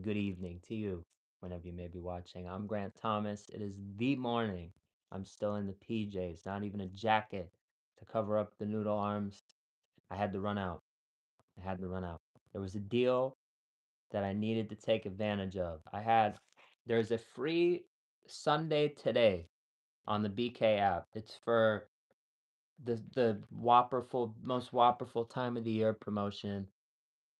good evening to you, whenever you may be watching. I'm Grant Thomas. It is the morning. I'm still in the PJs, not even a jacket to cover up the noodle arms. I had to run out. I had to run out. There was a deal that I needed to take advantage of. There's a free Sunday today on the BK app. It's for the most whopperful time of the year promotion.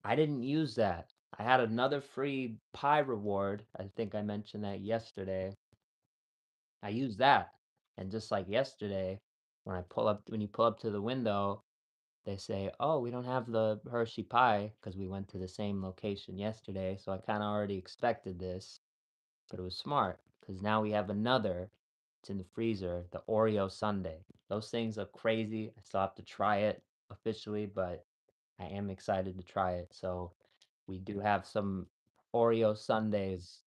I didn't use that. I had another free pie reward. I think I mentioned that yesterday. I used that. And just like yesterday, when you pull up to the window, they say, "Oh, we don't have the Hershey pie because we went to the same location yesterday." So I kind of already expected this, but it was smart because now we have another. It's in the freezer, the Oreo Sundae. Those things are crazy. I still have to try it officially, but I am excited to try it. So we do have some Oreo sundaes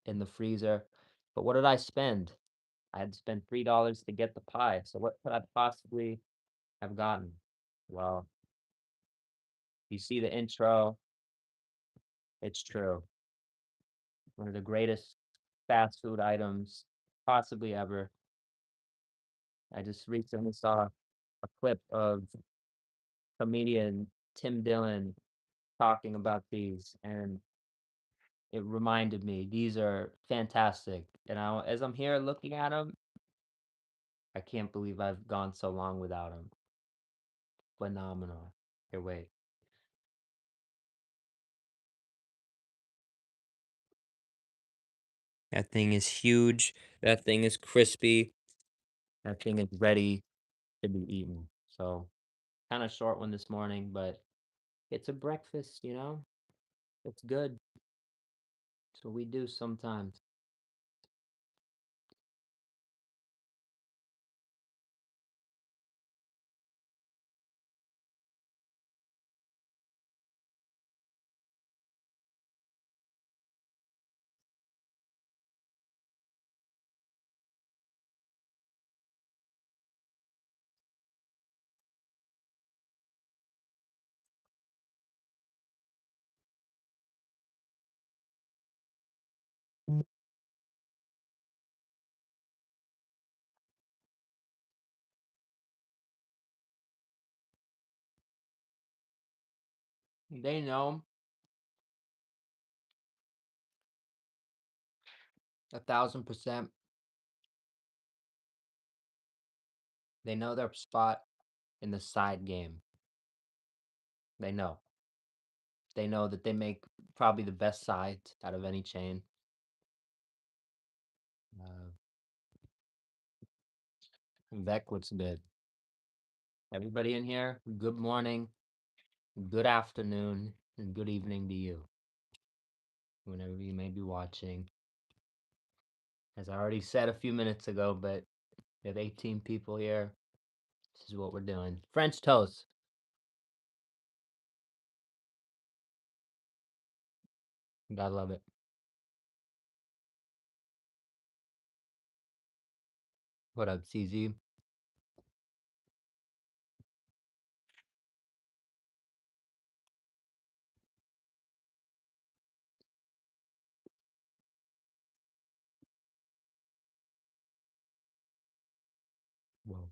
in the freezer. But what did I spend? I had to spend $3 to get the pie. So what could I possibly have gotten? Well, you see the intro. It's true. One of the greatest fast food items possibly ever. I just recently saw a clip of comedian Tim Dillon talking about these, and it reminded me these are fantastic. And as I'm here looking at them, I can't believe I've gone so long without them. Phenomenal. Here, wait. That thing is huge. That thing is crispy. That thing is ready to be eaten. So, kind of short one this morning, but it's a breakfast, you know? It's good. So we do sometimes. They know 1,000%. They know their spot in the side game. They know. They know that they make probably the best sides out of any chain. Uh, Vec, what's good? Everybody in here, good morning, good afternoon, and good evening to you, whenever you may be watching. As I already said a few minutes ago, but we have 18 people here. This is what we're doing. French toast. Gotta love it. What up, CZ? Whoa.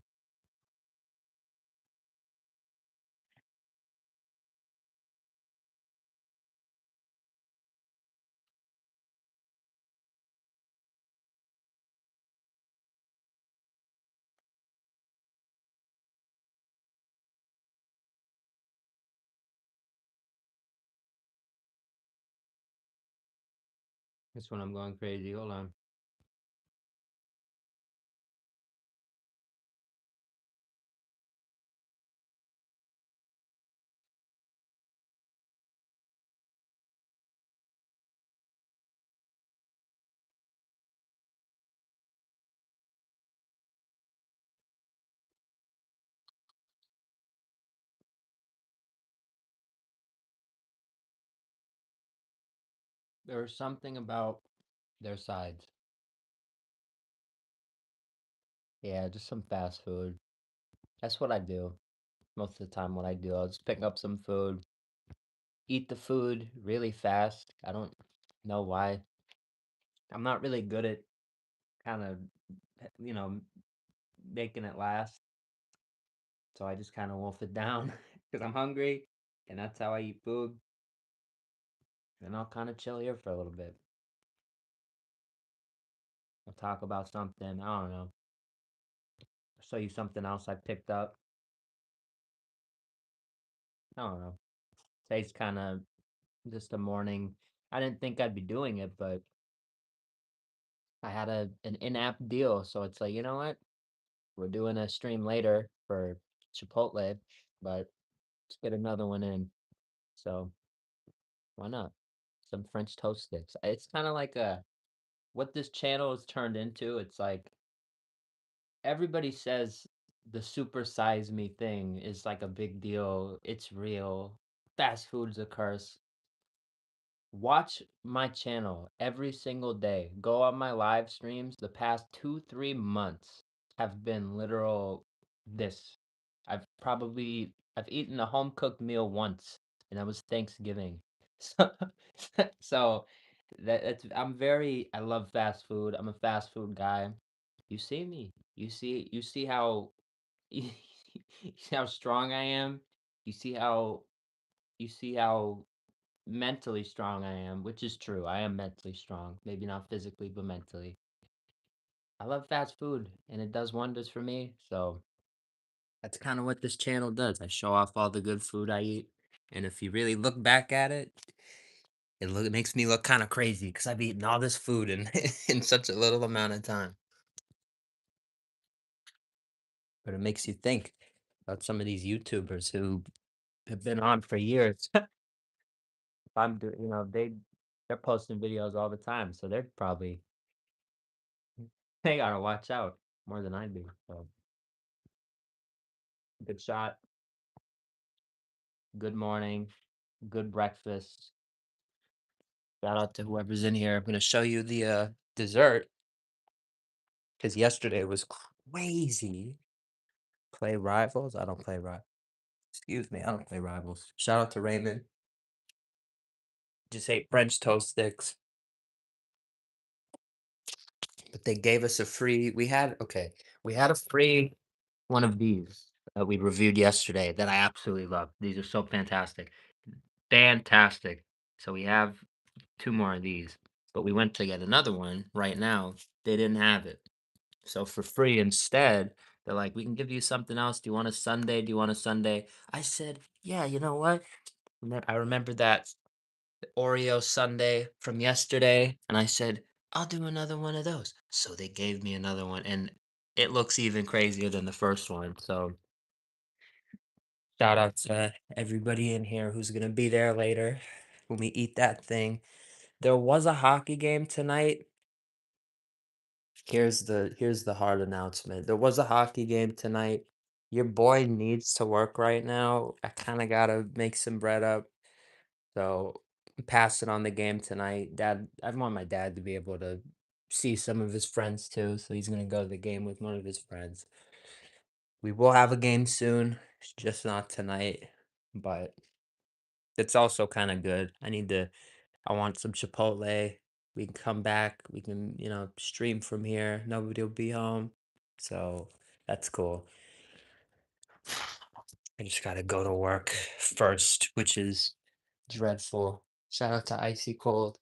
This one I'm going crazy. Hold on. There's something about their sides. Yeah, just some fast food. That's what I do. Most of the time, what I do, I'll just pick up some food, eat the food really fast. I don't Know why? I'm not really good at kind of, you know, making it last. So I just kind of wolf it down because I'm hungry and that's how I eat food. And I'll kind of chill here for a little bit. I'll talk about something. I don't know. Show you something else I picked up. I don't know. Today's kind of just a morning. I didn't think I'd be doing it, but I had an in-app deal. So it's like, you know what? We're doing a stream later for Chipotle, but let's get another one in. So why not? Some French toast sticks. It's kind of like a what this channel has turned into. It's like everybody says the super size me thing is like a big deal. It's real. Fast food's a curse. Watch my channel every single day. Go on my live streams. The past 2, 3 months have been literal this. I've eaten a home cooked meal once, and that was Thanksgiving. So, so I love fast food. I'm a fast food guy. You see me. You see how you see how strong I am. You see how you see how mentally strong I am, which is true. I am mentally strong. Maybe not physically, but mentally. I love fast food and it does wonders for me. So that's kind of what this channel does. I show off all the good food I eat. And if you really look back at it, it makes me look kind of crazy because I've eaten all this food in in such a little amount of time. But it makes you think about some of these YouTubers who have been on for years. If I'm doing, they're posting videos all the time, so they're probably they gotta watch out more than I do. So good shot, good morning, good breakfast. Shout out to whoever's in here. I'm gonna show you the dessert because yesterday was crazy. Play rivals? I don't play rivals. Excuse me, I don't play rivals. Shout out to Raymond. Just ate French toast sticks, but they gave us a free. We had a free one of these that we reviewed yesterday that I absolutely love. These are so fantastic. Fantastic. So we have 2 more of these, but we went to get another one right now. They didn't have it. So for free instead, they're like, "We can give you something else. Do you want a Sunday? Do you want a Sunday?" I said, "Yeah, you know what?" And then I remember that Oreo Sunday from yesterday, and I said, "I'll do another one of those." So they gave me another one, and it looks even crazier than the first one. So shout out to everybody in here who's gonna be there later when we eat that thing. There was a hockey game tonight. Here's the hard announcement. There was a hockey game tonight. Your boy needs to work right now. I kind of gotta make some bread up. So I'm passing on the game tonight. I want my dad to be able to see some of his friends too. So he's gonna go to the game with one of his friends. We will have a game soon. It's just not tonight, but it's also kind of good. I want some Chipotle. We can come back. We can, stream from here. Nobody will be home. So that's cool. I just gotta go to work first, which is dreadful. Shout out to Icy Cold.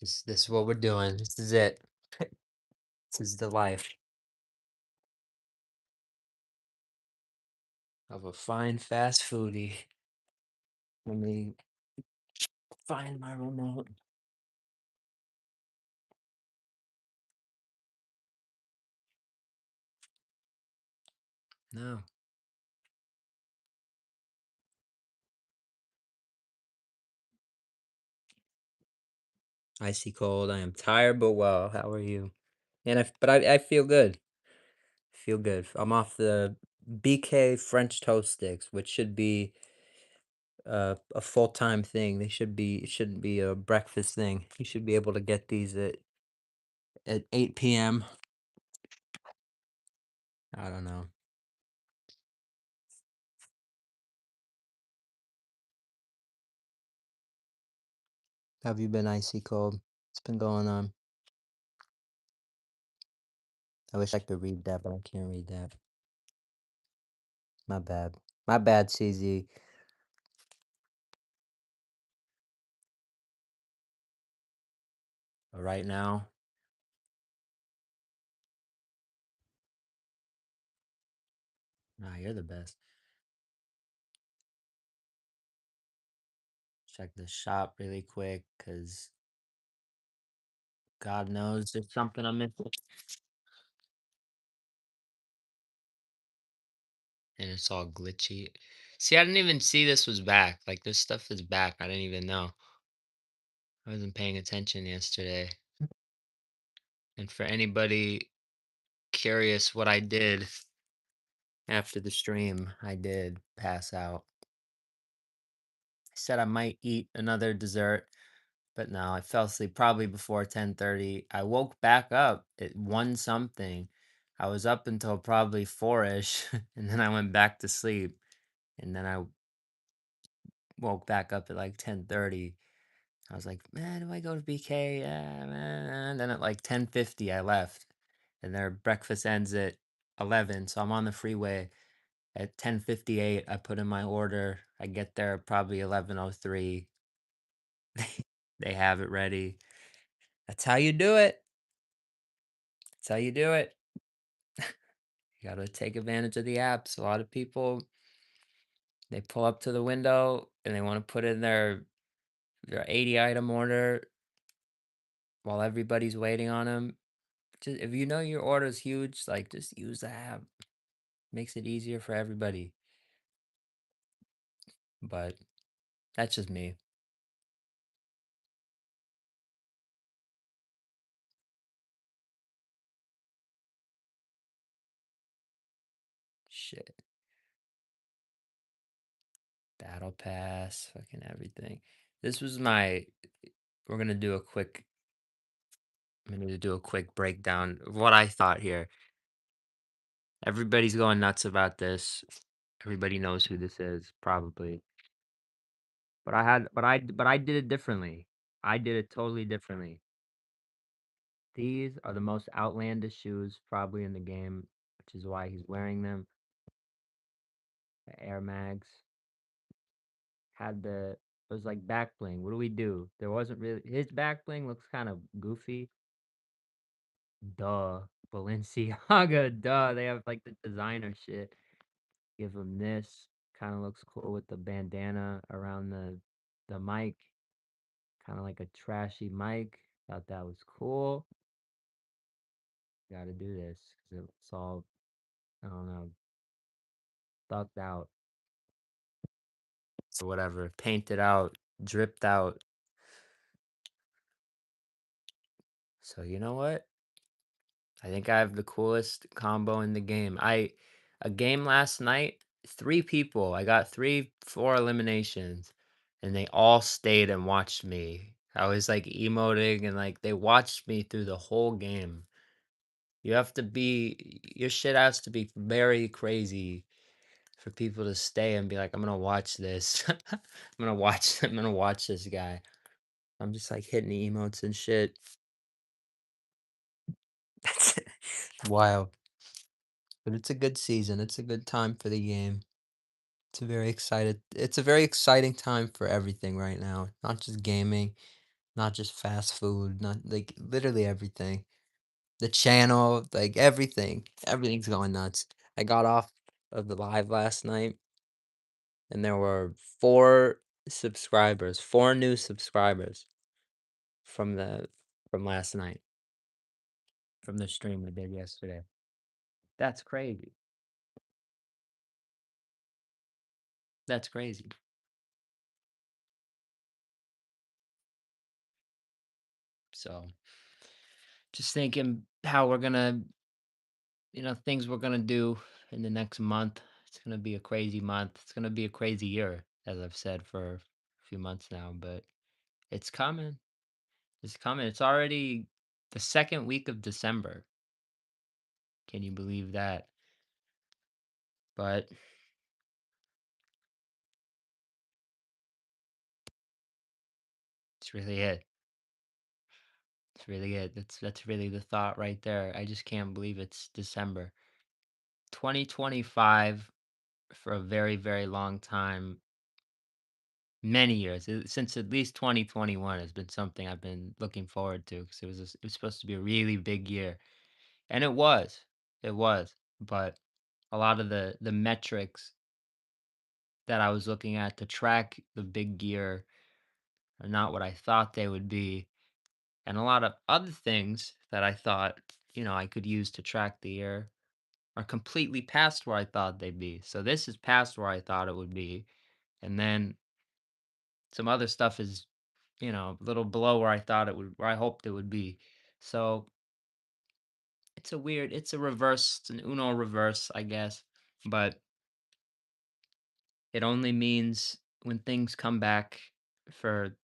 This is what we're doing. This is it. This is the life of a fine fast foodie. Let me find my remote. No. Icy Cold. I am tired but well. How are you? But I feel good. Feel good. I'm off the BK French toast sticks, which should be a full-time thing. It shouldn't be a breakfast thing. You should be able to get these at 8 p.m. I don't know. Have you been icy cold? What's been going on? I wish I could read that, but I can't read that. My bad. My bad, CZ. But right now, nah, you're the best. Check the shop really quick, cause God knows there's something I'm missing. And it's all glitchy. See, I didn't even see this was back. Like this stuff is back. I didn't even know. I wasn't paying attention yesterday. And for anybody curious what I did after the stream, I did pass out. I said I might eat another dessert, but no, I fell asleep probably before 10:30. I woke back up at 1 something. I was up until probably 4ish, and then I went back to sleep. And then I woke back up at like 10:30. I was like, man, do I go to BK? Yeah, man. And then at like 10:50, I left, and their breakfast ends at 11. So I'm on the freeway at 10:58. I put in my order. I get there probably 11:03. They have it ready. That's how you do it. That's how you do it. You got to take advantage of the apps. A lot of people, they pull up to the window and they want to put in their 80 item order while everybody's waiting on them. Just if you know your order is huge, like just use the app. Makes it easier for everybody. But that's just me. Shit. Battle Pass, fucking everything. This was my we're gonna do a quick I'm gonna do a quick breakdown of what I thought here. Everybody's going nuts about this. Everybody knows who this is, probably. But I did it differently. I did it totally differently. These are the most outlandish shoes probably in the game, which is why he's wearing them. The Air Mags had the it was like back bling. What do we do? There wasn't really his back bling looks kind of goofy. Duh. Balenciaga, duh. They have like the designer shit. Give him this. Kind of looks cool with the bandana around the mic. Kind of like a trashy mic. Thought that was cool. Got to do this because it's all I don't know, thugged out or whatever, painted out, dripped out. So you know what? I think I have the coolest combo in the game. A game last night, 3 people. I got 3, 4 eliminations, and they all stayed and watched me. I was like emoting and like they watched me through the whole game. You have to be your shit has to be very crazy for people to stay and be like, I'm gonna watch this. I'm gonna watch this guy. I'm just like hitting the emotes and shit. That's wild. But it's a good season. It's a good time for the game. It's a very exciting time for everything right now. Not just gaming, not just fast food, not like literally everything. The channel, like everything. Everything's going nuts. I got off of the live last night and there were 4 new subscribers from the from last night, from the stream we did yesterday. That's crazy. That's crazy. So just thinking how we're gonna, things we're gonna do in the next month. It's gonna be a crazy month. It's gonna be a crazy year, as I've said for a few months now, but it's coming. It's coming. It's already the second week of December. Can you believe that? But It's really it. It's really it. That's really the thought right there. I just can't believe it's December. 2025 for a very, very long time, many years, since at least 2021 has been something I've been looking forward to because it was supposed to be a really big year, and it was, but a lot of the metrics that I was looking at to track the big year are not what I thought they would be, and a lot of other things that I thought, I could use to track the year are completely past where I thought they'd be. So this is past where I thought it would be, and then some other stuff is, a little below where I thought it would, where I hoped it would be. So it's a reverse, it's an Uno reverse, I guess, but it only means when things come back for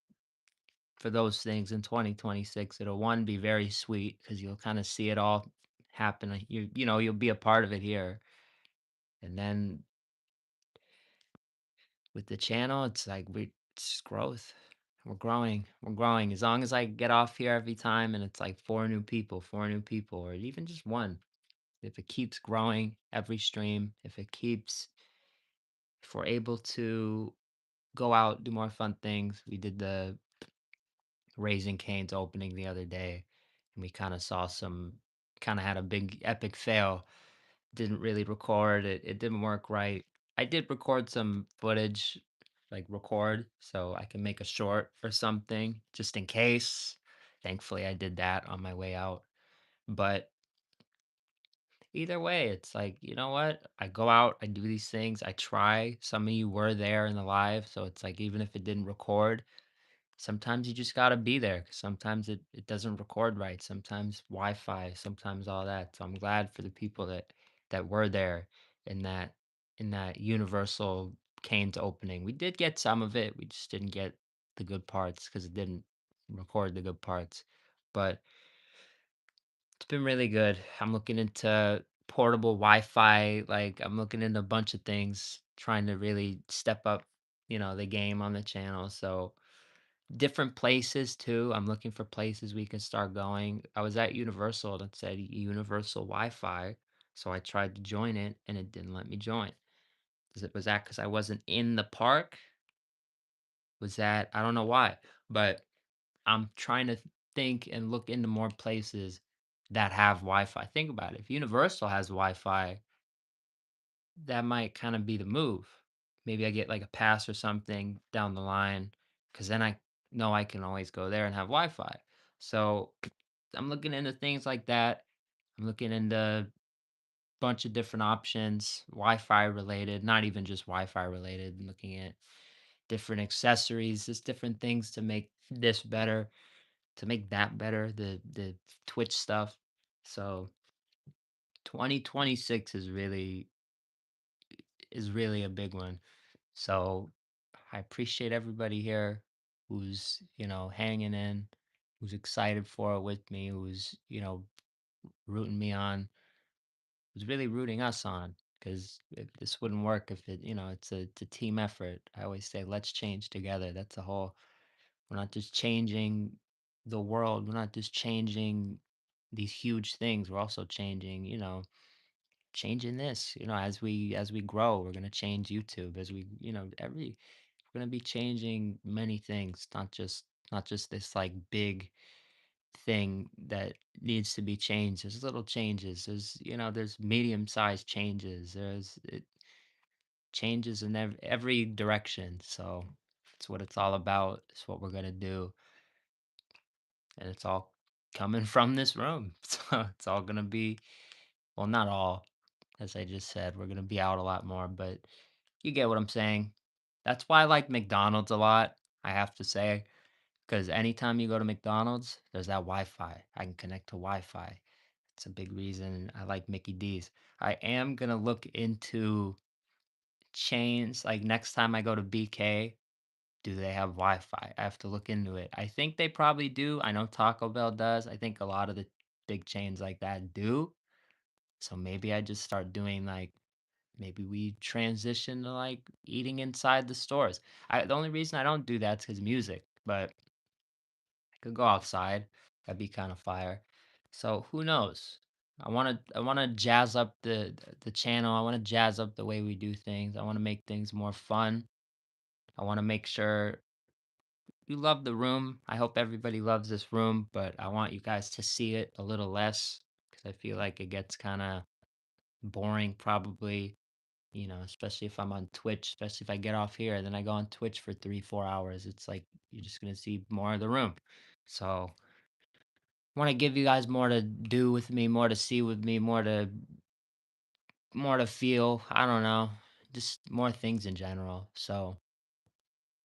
those things in 2026, it'll one be very sweet because you'll kind of see it all happen. You'll be a part of it here, and then with the channel, it's like it's growth. We're growing. As long as I get off here every time and it's like four new people, or even just one. If it keeps growing every stream, if we're able to go out, do more fun things. We did the Raising Cane's opening the other day, and we kind of had a big epic fail. Didn't really record it. It didn't work right. I did record some footage, like record, so I can make a short or something just in case. Thankfully, I did that on my way out. But either way, it's like, you know what? I go out, I do these things, I try. Some of you were there in the live, so it's like even if it didn't record, sometimes you just gotta be there. 'Cause sometimes it doesn't record right. Sometimes Wi-Fi, sometimes all that. So I'm glad for the people that were there in that Universal Cane's opening. We did get some of it. We just didn't get the good parts because it didn't record the good parts. But it's been really good. I'm looking into portable Wi-Fi. Like I'm looking into a bunch of things, trying to really step up, the game on the channel. So different places too. I'm looking for places we can start going. I was at Universal that said Universal Wi-Fi, so I tried to join it and it didn't let me join. Was that because I wasn't in the park? Was that I don't know why, but I'm trying to think and look into more places that have Wi-Fi. Think about it. If Universal has Wi-Fi, that might kind of be the move. Maybe I get like a pass or something down the line because then I know I can always go there and have Wi Fi. So I'm looking into things like that. I'm looking into a bunch of different options, Wi Fi related, not even just Wi Fi related. I'm looking at different accessories, just different things to make this better, to make that better, the Twitch stuff. So 2026 is really a big one. So I appreciate everybody here who's, hanging in, who's excited for it with me, who's, rooting me on, who's really rooting us on. Because this wouldn't work if it's a team effort. I always say, let's change together. That's the whole, we're not just changing the world. We're not just changing these huge things. We're also changing, changing this, as we grow, we're going to change YouTube as we, we're going to be changing many things, not just this like big thing that needs to be changed. There's little changes. There's medium-sized changes. There's changes in every direction. So it's what it's all about. It's what we're going to do, and it's all coming from this room. So it's all going to be, well, not all, as I just said, we're going to be out a lot more, but you get what I'm saying. That's why I like McDonald's a lot, I have to say, because anytime you go to McDonald's, there's that Wi-Fi. I can connect to Wi-Fi. It's a big reason I like Mickey D's. I am gonna look into chains. Like next time I go to BK, do they have Wi-Fi? I have to look into it. I think they probably do. I know Taco Bell does. I think a lot of the big chains like that do. So maybe I just start doing like maybe we transition to like eating inside the stores. The only reason I don't do that's because music, but Could go outside. That'd be kind of fire. So who knows? I wanna jazz up the channel. I wanna jazz up the way we do things. I wanna make things more fun. I wanna make sure you love the room. I hope everybody loves this room, but I want you guys to see it a little less because I feel like it gets kind of boring probably, especially if I'm on Twitch, especially if I get off here, then I go on Twitch for 3, 4 hours. It's like you're just gonna see more of the room. So I want to give you guys more to do with me, more to see with me, more to feel. I don't know, just more things in general. So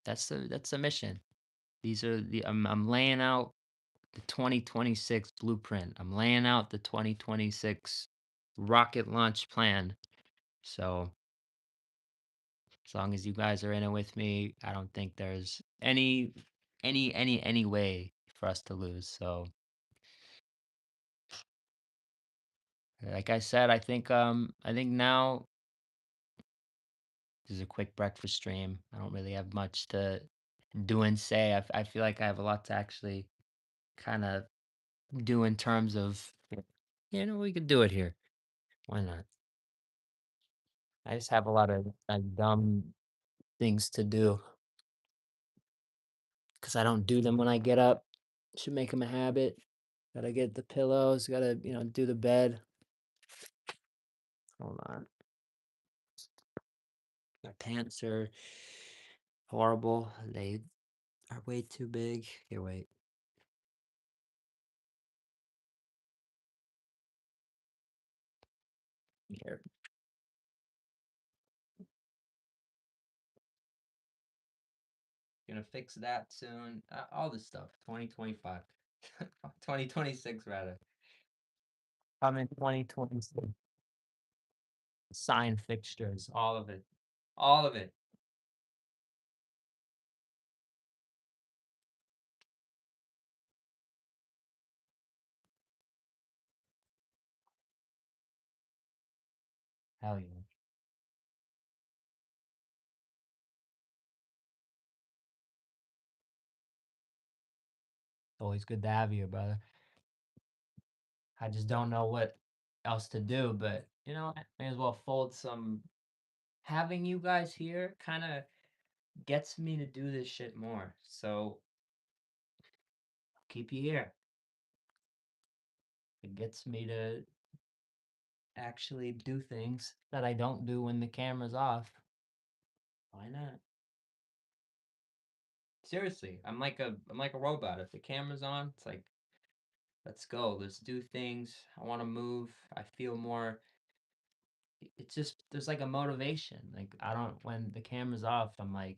that's the mission. These are the I'm laying out the 2026 blueprint. I'm laying out the 2026 rocket launch plan. So as long as you guys are in it with me, I don't think there's any way for us to lose. So like I said, I think now this is a quick breakfast stream. I don't really have much to do and say. I feel like I have a lot to actually kind of do in terms of, we could do it here. Why not? I just have a lot of dumb things to do because I don't do them when I get up. Should make them a habit. Gotta get the pillows. Gotta do the bed. Hold on. My pants are horrible. They are way too big. Here, wait. Here. Gonna fix that soon. All this stuff. 2025. 2026 rather. I'm in 2026. Sign fixtures. All of it. All of it. Hell yeah. It's always good to have you, brother. I just don't know what else to do, but I may as well fold some. Having you guys here kind of gets me to do this shit more. So keep you here. It gets me to actually do things that I don't do when the camera's off. Why not? Seriously, I'm like a robot. If the camera's on, it's like, let's go. Let's do things. I want to move. I feel more. It's just there's like a motivation. Like I don't when the camera's off, I'm like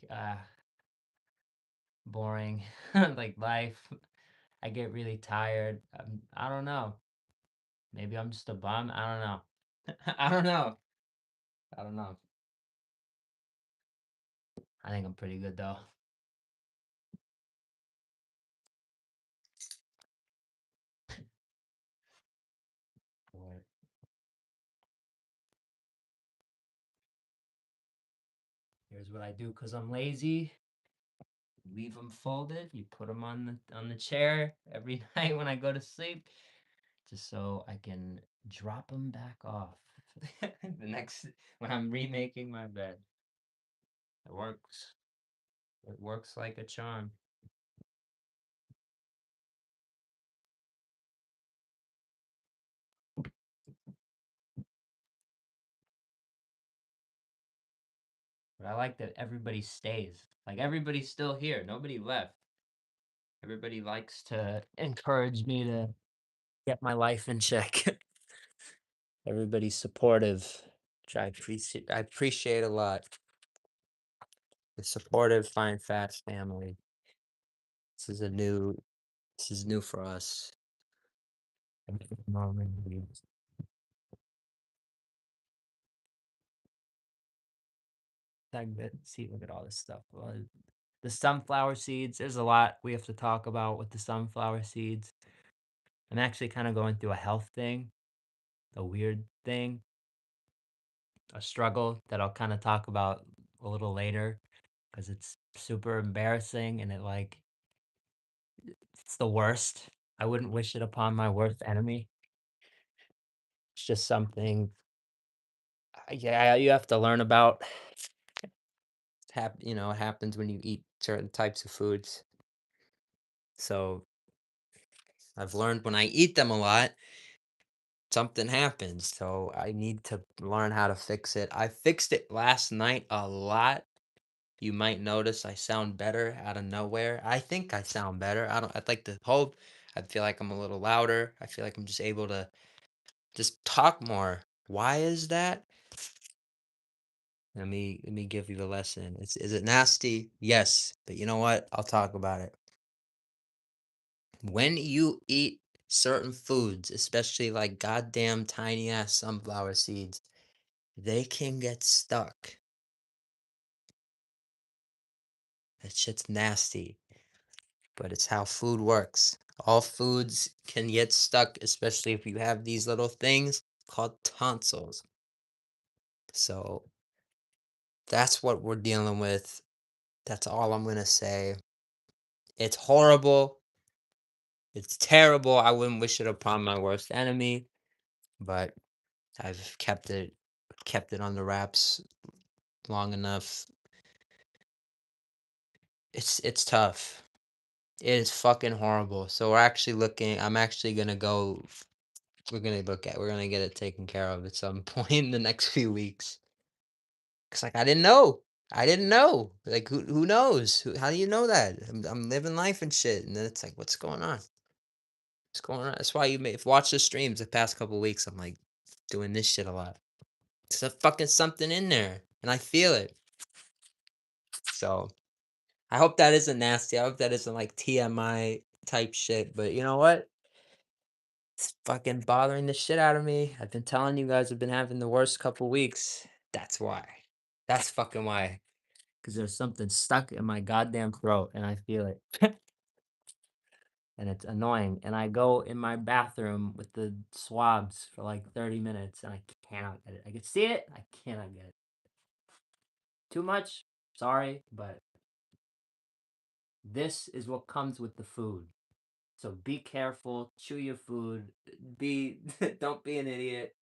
boring. Like life. I get really tired. I don't know. Maybe I'm just a bum. I don't know. I don't know. I don't know. I think I'm pretty good though. Boy, here's what I do because I'm lazy. Leave them folded. You put them on the chair every night when I go to sleep, just so I can drop them back off the next when I'm remaking my bed. It works. It works like a charm. But I like that everybody stays. Like everybody's still here. Nobody left. Everybody likes to encourage me to get my life in check. Everybody's supportive, which I appreciate a lot. The supportive, fine, fast family. This is a new. This is new for us. See, look at all this stuff. The sunflower seeds. There's a lot we have to talk about with the sunflower seeds. I'm actually kind of going through a health thing, a weird thing, a struggle that I'll kind of talk about a little later because it's super embarrassing and it like It's the worst. I wouldn't wish it upon my worst enemy. It's just something, yeah, you have to learn about. It happens when you eat certain types of foods. So I've learned when I eat them a lot, something happens. So I need to learn how to fix it. I fixed it last night a lot. You might notice I sound better out of nowhere. I think I sound better. I'd like to hope. I feel like I'm a little louder. I feel like I'm just able to just talk more. Why is that? Let me give you the lesson. Is it nasty? Yes, but you know what? I'll talk about it. When you eat certain foods, especially like goddamn tiny ass sunflower seeds, they can get stuck. That shit's nasty, but it's how food works. All foods can get stuck, especially if you have these little things called tonsils. So that's what we're dealing with. That's all I'm gonna say. It's horrible. It's terrible. I wouldn't wish it upon my worst enemy, but I've kept it on the wraps long enough. It's tough. It is fucking horrible. So I'm actually gonna go we're gonna get it taken care of at some point in the next few weeks. 'Cause like I didn't know. I didn't know. Like who knows? How do you know that? I'm living life and shit. And then it's like, what's going on? What's going on? That's why you may watch the streams the past couple weeks. I'm like doing this shit a lot. There's a fucking something in there. And I feel it. So I hope that isn't nasty. I hope that isn't like TMI type shit. But you know what? It's fucking bothering the shit out of me. I've been telling you guys I've been having the worst couple weeks. That's why. That's fucking why. Because there's something stuck in my goddamn throat and I feel it. And it's annoying. And I go in my bathroom with the swabs for like 30 minutes and I cannot get it. I can see it. I cannot get it. Too much? Sorry, but this is what comes with the food. So be careful, chew your food, be don't be an idiot.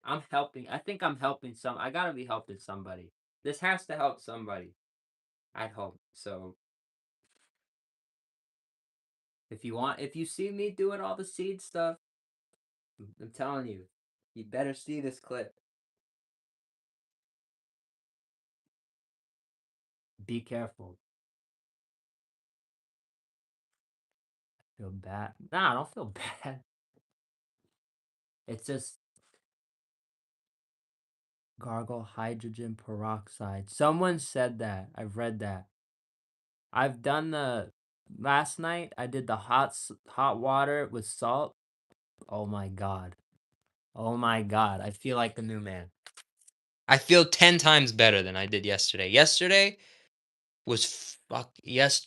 I'm helping. I think I'm helping I gotta be helping somebody. This has to help somebody. I'd hope. So if you see me doing all the seed stuff, I'm telling you, you better see this clip. Be careful. Feel bad. Nah, I don't feel bad. It's just gargle hydrogen peroxide. Someone said that. I've read that. I've done the last night. I did the hot water with salt. Oh my god. Oh my god. I feel like a new man. I feel 10 times better than I did yesterday. Was fuck yes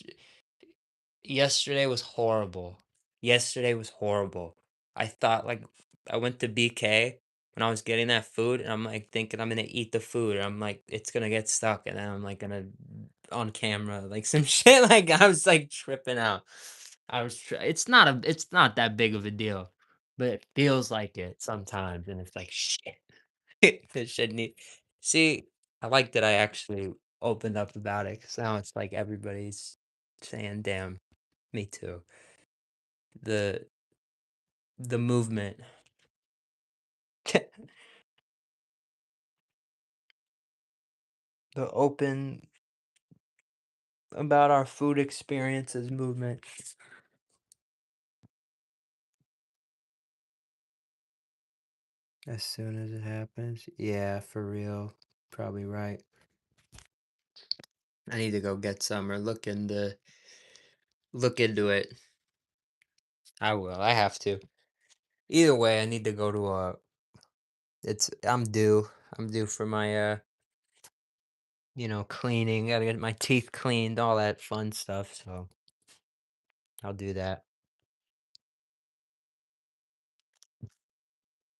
Yesterday was horrible. Yesterday was horrible. I thought like I went to BK when I was getting that food and I'm like thinking I'm gonna eat the food and I'm like it's gonna get stuck and then I'm like gonna on camera like some shit like I was like tripping out. It's not that big of a deal, but it feels like it sometimes and it's like shit. It shouldn't need. See, I like that I actually opened up about it because now it's like everybody's saying damn. Me too. The the movement. The open about our food experiences movement. As soon as it happens. Yeah, for real. Probably right. I need to go get some or look into it. I will. I have to. Either way, I need to go to a it's I'm due. I'm due for my cleaning. Gotta get my teeth cleaned, all that fun stuff. So I'll do that.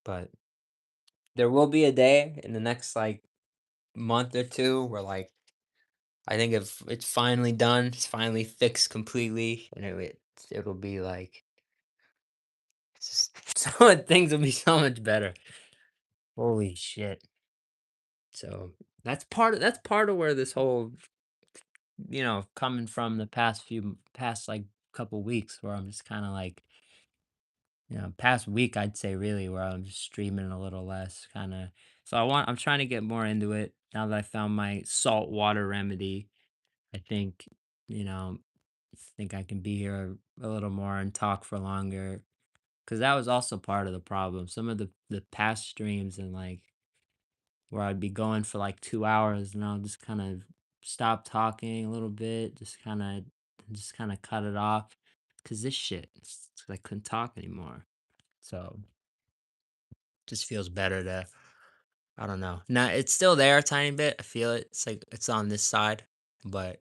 But there will be a day in the next like month or two where like I think if it's finally done, it's finally fixed completely, and it'll be like it's just things will be so much better. Holy shit! So that's part of where this whole coming from the past like couple weeks where I'm just kind of like past week I'd say really where I'm just streaming a little less kind of. So I'm trying to get more into it now that I found my salt water remedy. I think, you know, think I can be here a little more and talk for longer. Cause that was also part of the problem. Some of the past streams and like where I'd be going for like 2 hours and I'll just kind of stop talking a little bit, just kind of cut it off. Cause this shit, I couldn't talk anymore. So just feels better to, I don't know. Now it's still there a tiny bit. I feel it. It's like it's on this side, but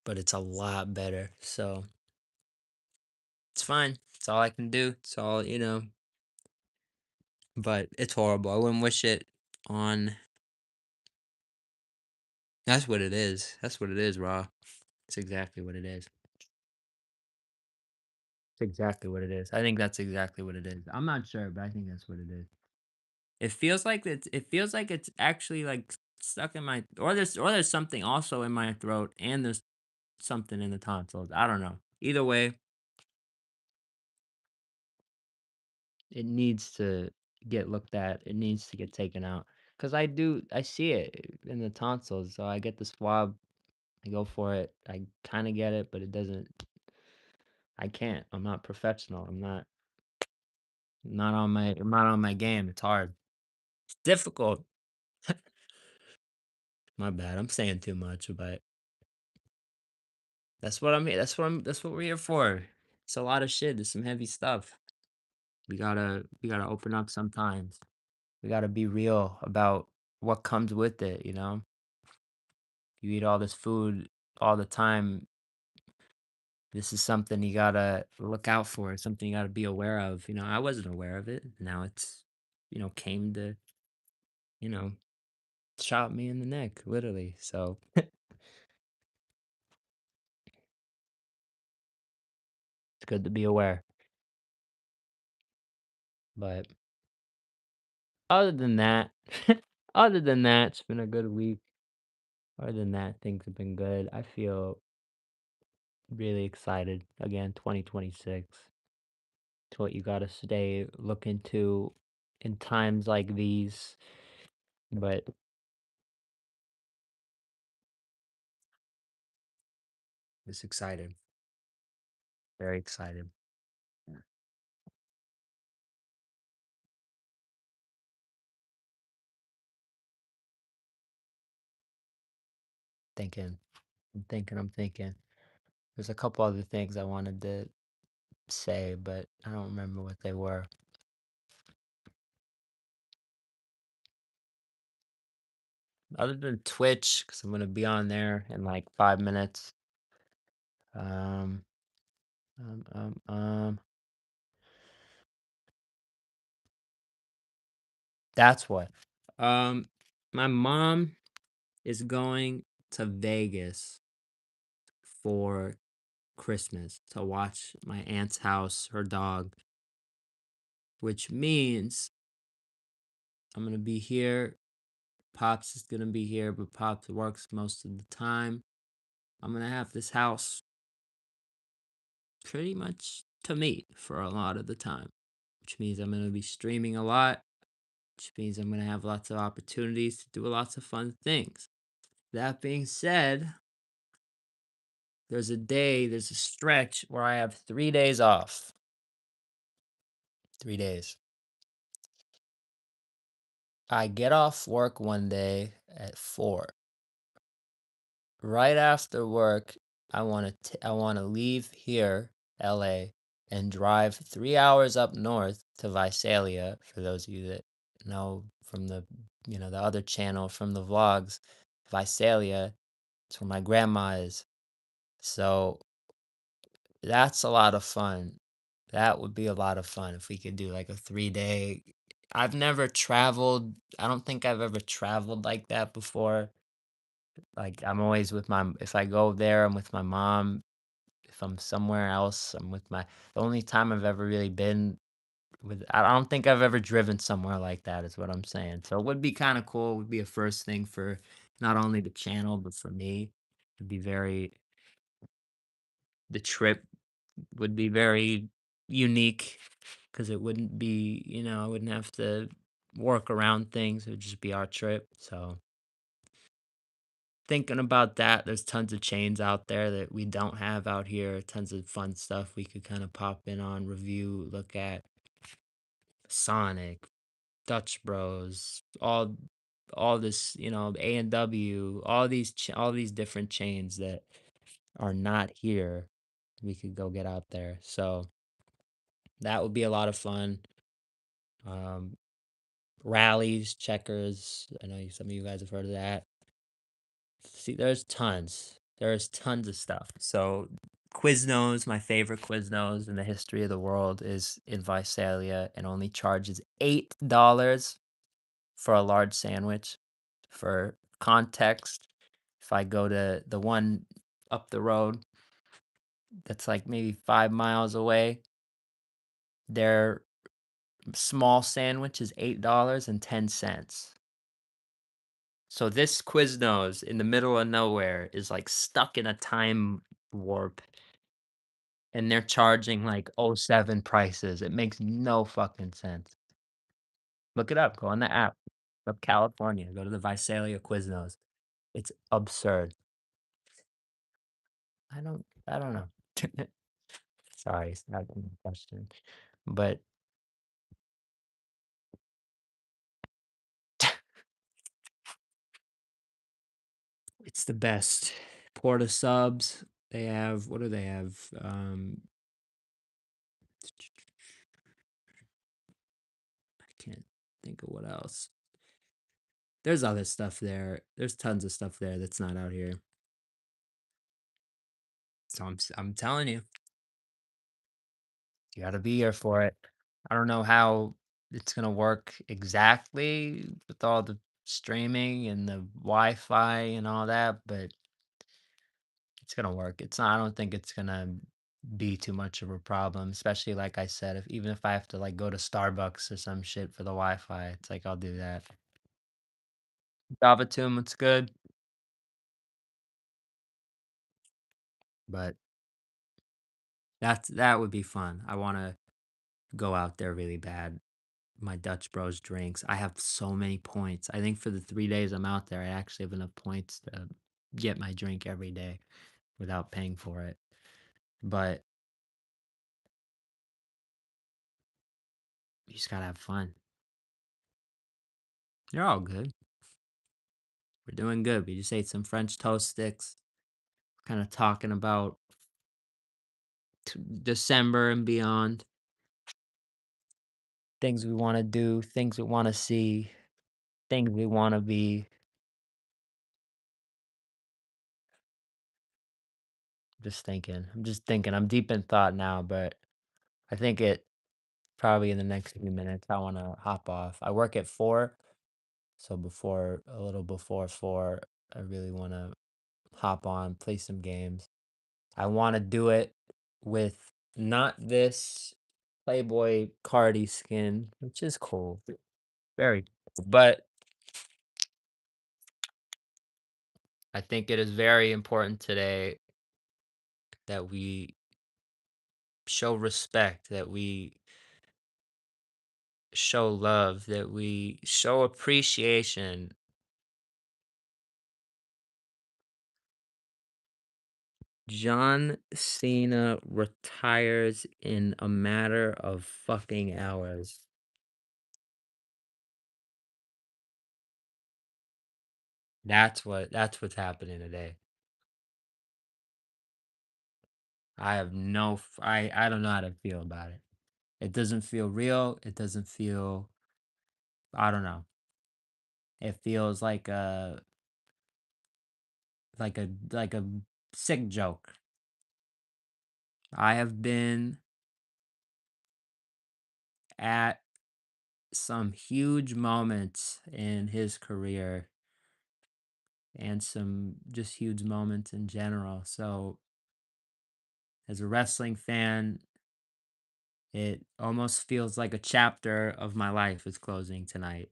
it's a lot better. So it's fine. It's all I can do. It's all. But it's horrible. I wouldn't wish it on. That's what it is. That's what it is, Raw. It's exactly what it is. It's exactly what it is. I think that's exactly what it is. I'm not sure, but I think that's what it is. It feels like it's actually like stuck in my or there's something also in my throat and there's something in the tonsils. I don't know. Either way, it needs to get looked at. It needs to get taken out. Cause I see it in the tonsils. So I get the swab, I go for it. I kind of get it, but it doesn't. I can't. I'm not professional. I'm not on my game. It's hard. It's difficult. My bad. I'm saying too much, but that's what I'm here. That's what we're here for. It's a lot of shit. It's some heavy stuff. We gotta open up sometimes. We gotta be real about what comes with it. You eat all this food all the time. This is something you gotta look out for. Something you gotta be aware of. I wasn't aware of it. Now came to, you know, shot me in the neck, literally. So it's good to be aware. But other than that, it's been a good week. Other than that, things have been good. I feel really excited. Again, 2026. It's what you gotta stay looking to in times like these. But it's exciting. Very excited. Thinking. I'm thinking. There's a couple other things I wanted to say, but I don't remember what they were. Other than Twitch, because I'm gonna be on there in like 5 minutes. Um, um, um, um. That's what. Um, my mom is going to Vegas for Christmas to watch my aunt's house, her dog, which means I'm gonna be here. Pops is gonna be here, but Pops works most of the time. I'm gonna have this house pretty much to me for a lot of the time, which means I'm gonna be streaming a lot, which means I'm gonna have lots of opportunities to do lots of fun things. That being said, there's a stretch where I have 3 days off. 3 days. I get off work one day at 4. Right after work, I want to leave here, LA, and drive 3 hours up north to Visalia. For those of you that know from the other channel from the vlogs, Visalia, it's where my grandma is. So that's a lot of fun. That would be a lot of fun if we could do like a 3 day. I've never traveled. I don't think I've ever traveled like that before. Like, I'm always with my if I go there, I'm with my mom. If I'm somewhere else, I'm with my the only time I've ever really been with I don't think I've ever driven somewhere like that is what I'm saying. So it would be kinda cool, it would be a first thing for not only the channel, but for me. It'd be very the trip would be very unique because it wouldn't be, I wouldn't have to work around things. It would just be our trip. So thinking about that, there's tons of chains out there that we don't have out here. Tons of fun stuff we could kind of pop in on, review, look at Sonic, Dutch Bros, all this, A&W, all these different chains that are not here. We could go get out there. So that would be a lot of fun. Um, Rallies, checkers. I know some of you guys have heard of that. See, there's tons. There's tons of stuff. So Quiznos, my favorite Quiznos in the history of the world, is in Visalia and only charges $8 for a large sandwich. For context, if I go to the one up the road that's like maybe 5 miles away, their small sandwich is $8.10. So this Quiznos in the middle of nowhere is like stuck in a time warp and they're charging like '07 prices. It makes no fucking sense. Look it up. Go on the app of California. Go to the Visalia Quiznos. It's absurd. I don't know. Sorry, it's not a question. But it's the best. Porta subs. They have what do they have? I can't think of what else. There's other stuff there. There's tons of stuff there that's not out here. So I'm telling you, you gotta be here for it. I don't know how it's gonna work exactly with all the streaming and the Wi-Fi and all that, but it's gonna work. It's not, I don't think it's gonna be too much of a problem, especially like I said, if even if I have to like go to Starbucks or some shit for the Wi-Fi, it's like I'll do that. Java Tune, it's good, but that would be fun. I wanna go out there really bad. My Dutch Bros drinks. I have so many points. I think for the 3 days I'm out there, I actually have enough points to get my drink every day without paying for it. But you just gotta have fun. You're all good. We're doing good. We just ate some French toast sticks, kind of talking about December and beyond, things we want to do, things we want to see, things we want to be. Just thinking. I'm just thinking. I'm deep in thought now, but I think it probably in the next few minutes I want to hop off. I work at 4, so before a little before 4, I really want to hop on, play some games. I want to do it with not this Playboy Cardi skin, which is cool. Very cool. But I think it is very important today that we show respect, that we show love, that we show appreciation. John Cena retires in a matter of fucking hours. That's what's happening today. I have no I don't know how to feel about it. It doesn't feel real. It doesn't feel I don't know. It feels like a sick joke. I have been at some huge moments in his career and some just huge moments in general. So, as a wrestling fan, it almost feels like a chapter of my life is closing tonight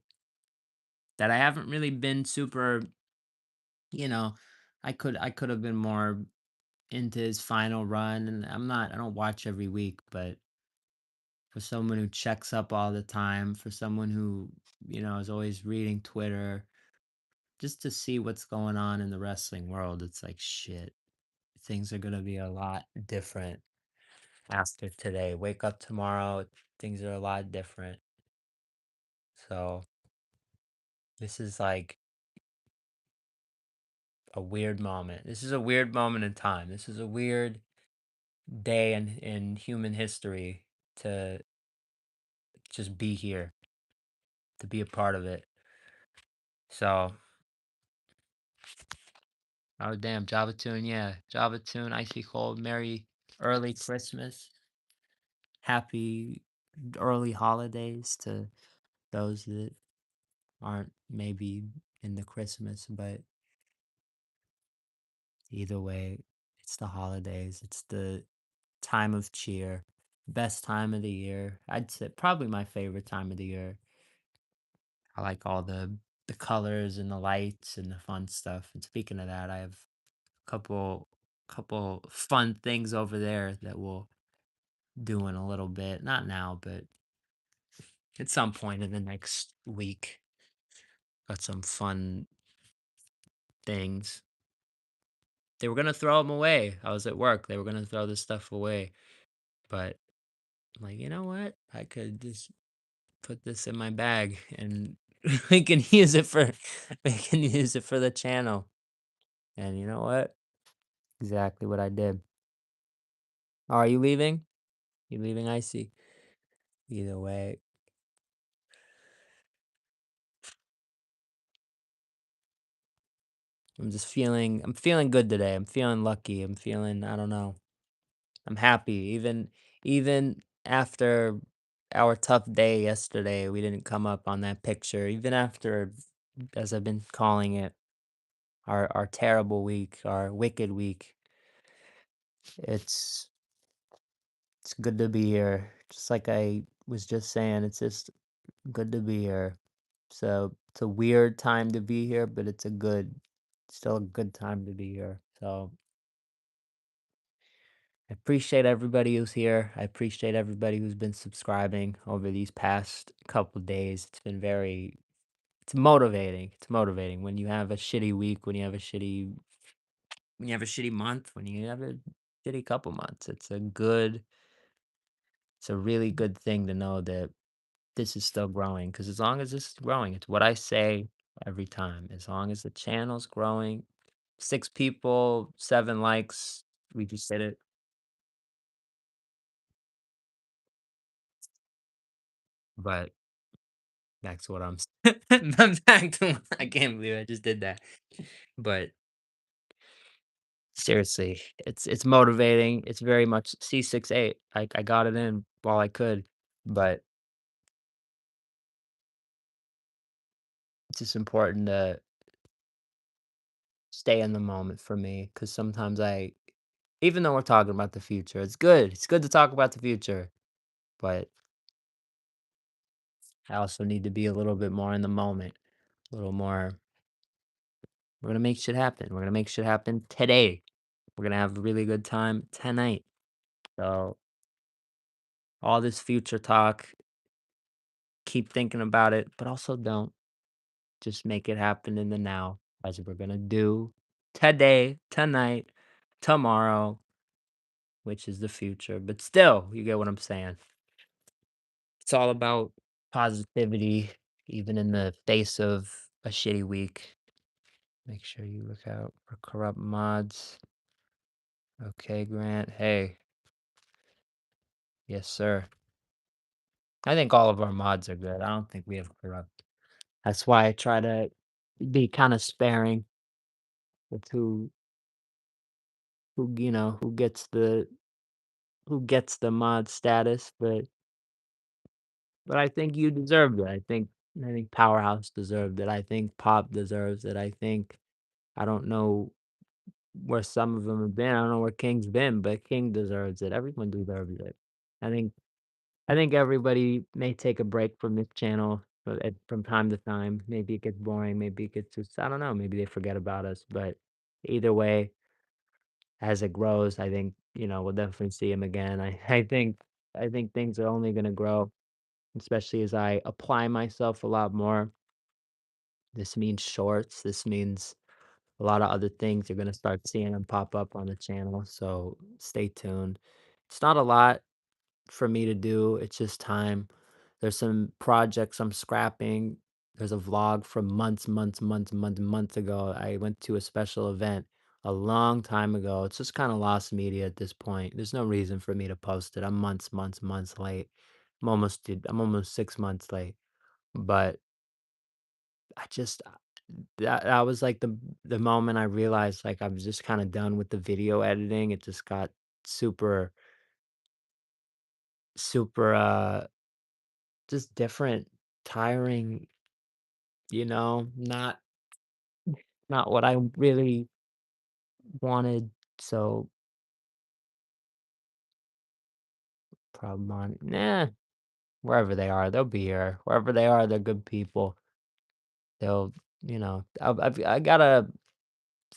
that I haven't really been super, you know, I could have been more into his final run, and I don't watch every week, but for someone who checks up all the time, for someone who, is always reading Twitter, just to see what's going on in the wrestling world, it's like shit. Things are gonna be a lot different after today. Wake up tomorrow, things are a lot different. So this is like a weird moment. This is a weird moment in time. This is a weird day in human history to just be here, to be a part of it. So, oh damn, Java Tune, yeah. Java Tune, Icy Cold, Merry early Christmas. Happy early holidays to those that aren't maybe in the Christmas, but either way, it's the holidays. It's the time of cheer. Best time of the year. I'd say probably my favorite time of the year. I like all the colors and the lights and the fun stuff. And speaking of that, I have a couple fun things over there that we'll do in a little bit. Not now, but at some point in the next week. Got some fun things. They were gonna throw them away. I was at work. They were gonna throw this stuff away, but I'm like, you know what? I could just put this in my bag and we can use it for we can use it for the channel. And you know what? Exactly what I did. Oh, are you leaving? You leaving, Icy? Either way, I'm feeling good today. I'm feeling lucky. I'm feeling, I don't know. I'm happy. Even after our tough day yesterday, we didn't come up on that picture. Even after, as I've been calling it, our terrible week, our wicked week. It's it's good to be here. Just like I was just saying, it's just good to be here. So it's a weird time to be here, but still a good time to be here. So I appreciate everybody who's here. I appreciate everybody who's been subscribing over these past couple days. It's motivating. It's motivating when you have a shitty week, when you have a shitty month, when you have a shitty couple months. It's a really good thing to know that this is still growing, because as long as this is growing, it's what I say every time. As long as the channel's growing, 6 people, 7 likes, we just did it. But back to what I'm back to I can't believe I just did that. But seriously, it's motivating. It's very much C68. I got it in while I could, but it's just important to stay in the moment for me, because sometimes even though we're talking about the future, it's good. It's good to talk about the future, but I also need to be a little bit more in the moment, a little more. We're gonna make shit happen. We're gonna make shit happen today. We're gonna have a really good time tonight. So all this future talk, keep thinking about it, but also don't. Just make it happen in the now, as we're gonna do today, tonight, tomorrow, which is the future. But still, you get what I'm saying. It's all about positivity, even in the face of a shitty week. Make sure you look out for corrupt mods. Okay, Grant. Hey, yes, sir. I think all of our mods are good. I don't think we have corrupt. That's why I try to be kind of sparing with who gets the mod status, but I think you deserved it. I think Powerhouse deserved it. I think Pop deserves it. I think I don't know where some of them have been. I don't know where King's been, but King deserves it. Everyone deserves it. I think I think everybody may take a break from this channel from time to time. Maybe it gets boring. Maybe it gets just, I don't know. Maybe they forget about us. But either way, as it grows, I think, we'll definitely see him again. I think things are only going to grow, especially as I apply myself a lot more. This means shorts. This means a lot of other things. You're going to start seeing them pop up on the channel. So stay tuned. It's not a lot for me to do. It's just time. There's some projects I'm scrapping. There's a vlog from months ago. I went to a special event a long time ago. It's just kind of lost media at this point. There's no reason for me to post it. I'm months late. I'm almost 6 months late. But I just that was like the moment I realized like I was just kind of done with the video editing. It just got super super just different, tiring, not what I really wanted. So problem on nah, wherever they are, they'll be here. Wherever they are, they're good people. They'll, I gotta.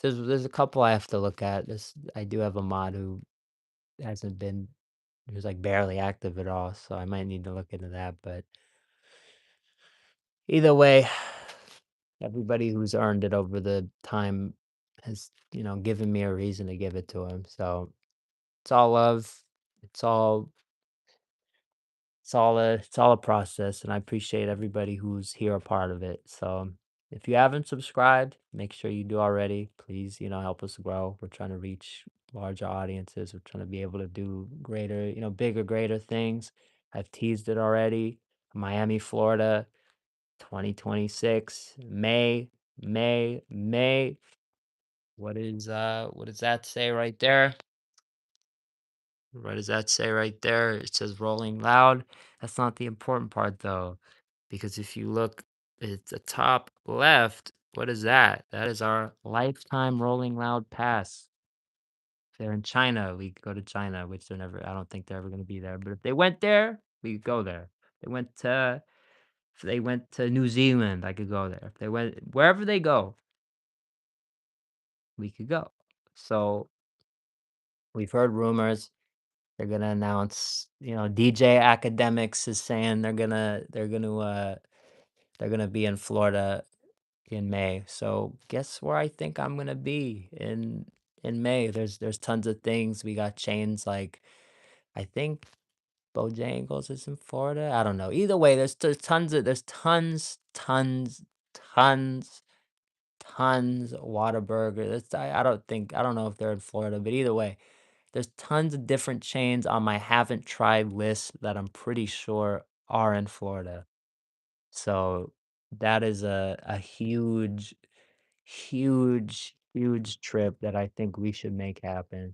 There's a couple I have to look at. I do have a mod who hasn't been who's like barely active at all, so I might need to look into that. But either way, everybody who's earned it over the time has, given me a reason to give it to him. So it's all love. It's all it's all a process, and I appreciate everybody who's here a part of it. So if you haven't subscribed, make sure you do already. Please, help us grow. We're trying to reach larger audiences. We're trying to be able to do greater, bigger, greater things. I've teased it already. Miami, Florida, 2026, May. What does that say right there? What does that say right there? It says rolling loud. That's not the important part though, because if you look at the top left, what is that? That is our lifetime rolling loud pass. If they're in China, we could go to China, which I don't think they're ever going to be there. But if they went there, we could go there. They went to, if they went to New Zealand, I could go there. If they went wherever they go, we could go. So we've heard rumors. They're gonna announce, DJ Academics is saying they're gonna be in Florida in May. So guess where I think I'm gonna be in May. There's tons of things. We got chains like I think Bojangles is in Florida. I don't know. Either way, there's tons of Whataburger. I don't know if they're in Florida, but either way. There's tons of different chains on my haven't tried list that I'm pretty sure are in Florida. So that is a huge, huge trip that I think we should make happen.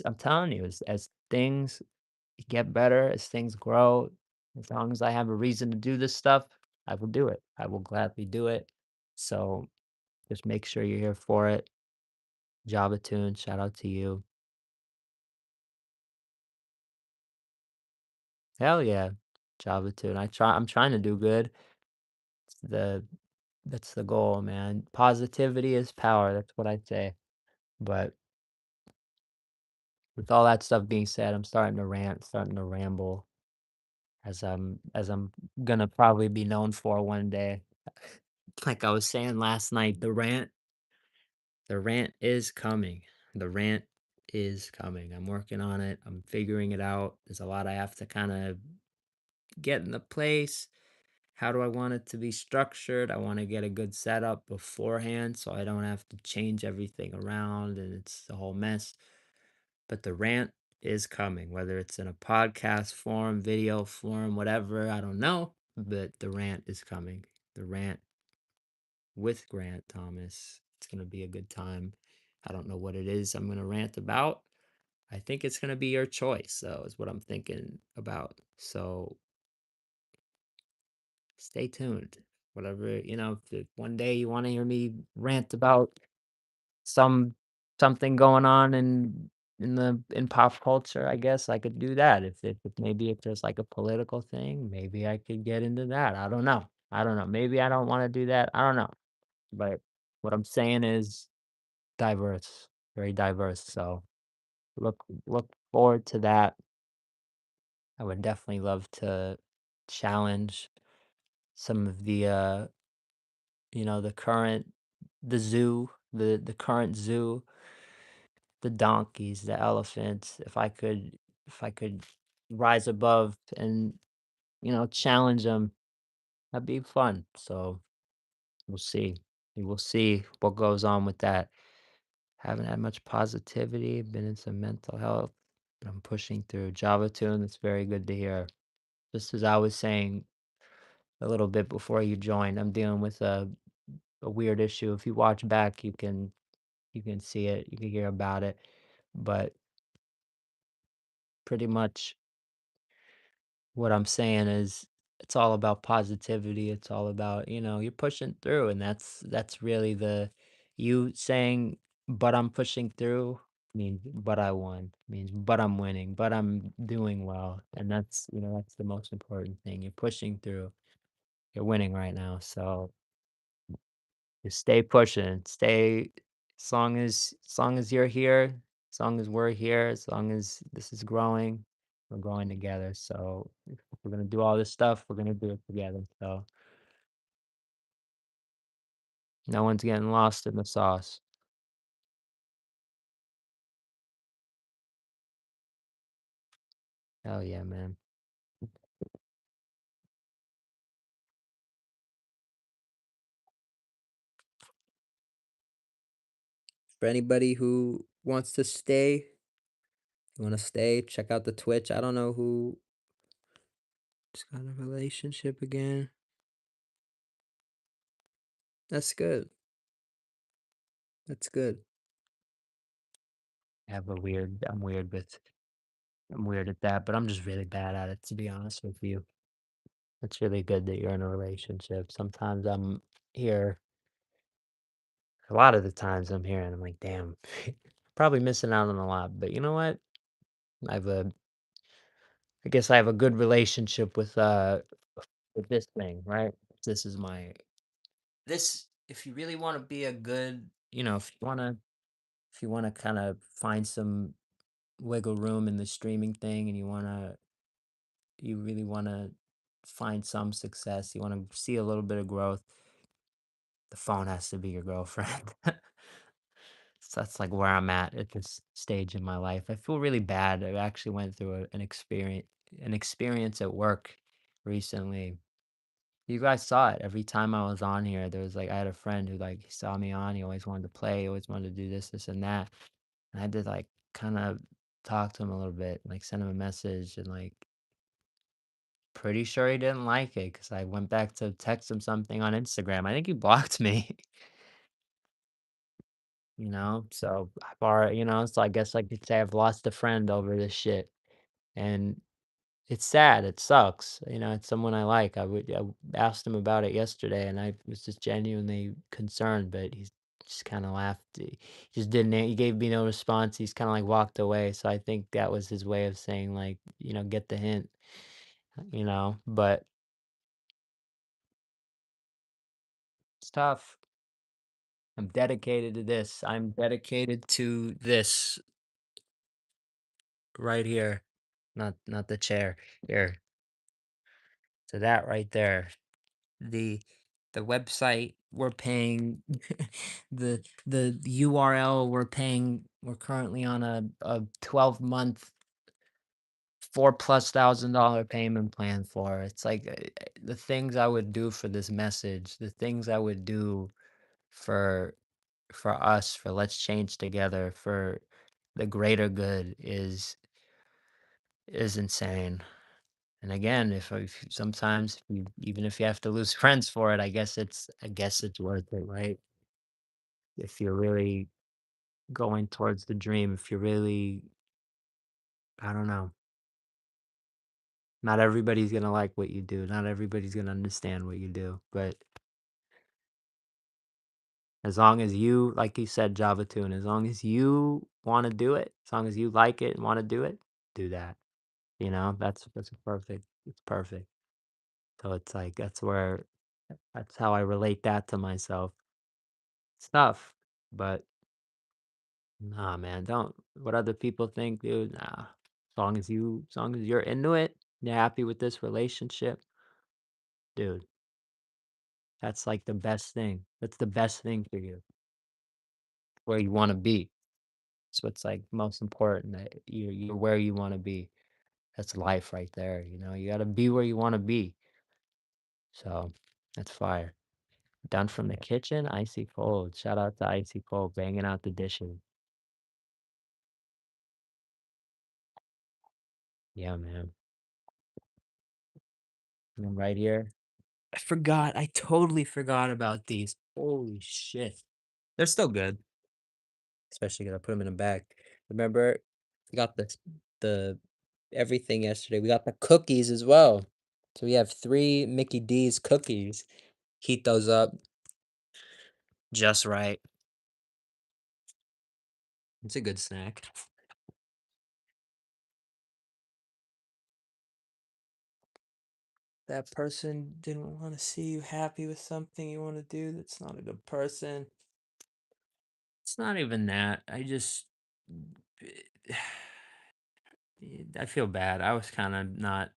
I'm telling you, as things get better, as things grow, as long as I have a reason to do this stuff, I will do it. I will gladly do it. So just make sure you're here for it. Java Tune, shout out to you. Hell yeah. Java too, and I'm trying to do good. It's the that's the goal, man. Positivity is power, that's what I say. But with all that stuff being said, I'm starting to rant, starting to ramble as I'm gonna probably be known for one day. Like I was saying last night, the rant is coming. The rant is coming. I'm working on it. I'm figuring it out. There's a lot I have to kind of get into place. How do I want it to be structured? I want to get a good setup beforehand so I don't have to change everything around and it's a whole mess. But the rant is coming, whether it's in a podcast form, video form, whatever, I don't know. But the rant is coming. The rant with Grant Thomas. It's going to be a good time. I don't know what it is I'm going to rant about. I think it's going to be your choice, though, is what I'm thinking about. So stay tuned. whatever, if one day you want to hear me rant about some something going on in pop culture, I guess I could do that. If maybe if there's like a political thing, maybe I could get into that. I don't know. I don't know. Maybe I don't want to do that. I don't know. But what I'm saying is diverse, very diverse. So look forward to that. I would definitely love to challenge some of the current the current zoo, the donkeys, the elephants. If I could rise above and, challenge them, that'd be fun. So we'll see. We will see what goes on with that. Haven't had much positivity, been in some mental health, but I'm pushing through. Java tune, that's very good to hear. Just as I was saying a little bit before you joined, I'm dealing with a weird issue. If you watch back, you can see it, you can hear about it. But pretty much what I'm saying is it's all about positivity. It's all about, you're pushing through, and that's really the you saying but I'm pushing through means but I won, means but I'm winning, but I'm doing well. And that's the most important thing. You're pushing through. You're winning right now. So just stay pushing. Stay as long as you're here, as long as we're here, as long as this is growing, we're growing together. So if we're gonna do all this stuff, we're gonna do it together. So no one's getting lost in the sauce. Hell yeah, man. For anybody who wants to stay, you want to stay, check out the Twitch. I don't know who just got a relationship again. That's good. That's good. I'm weird at that, but I'm just really bad at it, to be honest with you. It's really good that you're in a relationship. Sometimes I'm here, a lot of the times I'm here and I'm like, damn, probably missing out on a lot. But you know what? I have a, I guess I have a good relationship with this thing, right? This is my, if you really want to be a good, if you want to kind of find some wiggle room in the streaming thing and you really want to find some success, you want to see a little bit of growth, the phone has to be your girlfriend. So that's like where I'm at this stage in my life. I feel really bad. I actually went through an experience at work recently. You guys saw it. Every time I was on here, there was like I had a friend who like he saw me on. He always wanted to play. He always wanted to do this, and that. And I had to like kind of talk to him a little bit, like send him a message, and like pretty sure he didn't like it because I went back to text him something on Instagram. I think he blocked me. So I've already, so I guess I could say I've lost a friend over this shit. And it's sad, it sucks. It's someone I like. I asked him about it yesterday and I was just genuinely concerned, but he's just kind of laughed. He just didn't, he gave me no response. He's kind of like walked away. So I think that was his way of saying, like, get the hint, but it's tough. I'm dedicated to this. I'm dedicated to this right here. Not the chair. Here. To that right there. The the website we're paying the URL we're currently on a 12-month $4,000+ payment plan for. It's like the things I would do for this message, the things I would do for us, for Let's Change Together, for the greater good is insane. And again, if sometimes even if you have to lose friends for it, I guess it's worth it, right? If you're really going towards the dream, if you're really, I don't know, not everybody's gonna like what you do. Not everybody's gonna understand what you do, but As long as you, like you said, Java Tune, as long as you wanna do it, as long as you like it and wanna do that, you know? That's perfect. It's perfect. So it's like that's how I relate that to myself. It's tough, but nah, man, don't what other people think, dude, nah. As long as you're into it, you're happy with this relationship, dude, that's like the best thing. That's the best thing for you, where you wanna be. That's what's like most important that you're where you wanna be. That's life right there, you know? You gotta be where you wanna be. So that's fire. Done from the kitchen, icy cold. Shout out to icy cold, banging out the dishes. Yeah, man. And then right here. I totally forgot about these. Holy shit. They're still good, especially 'cause I put them in a bag. Remember, we got the everything yesterday. We got the cookies as well. So we have 3 Mickey D's cookies. Heat those up just right. It's a good snack. That person didn't want to see you happy with something you want to do. That's not a good person. It's not even that. I feel bad. I was kind of not.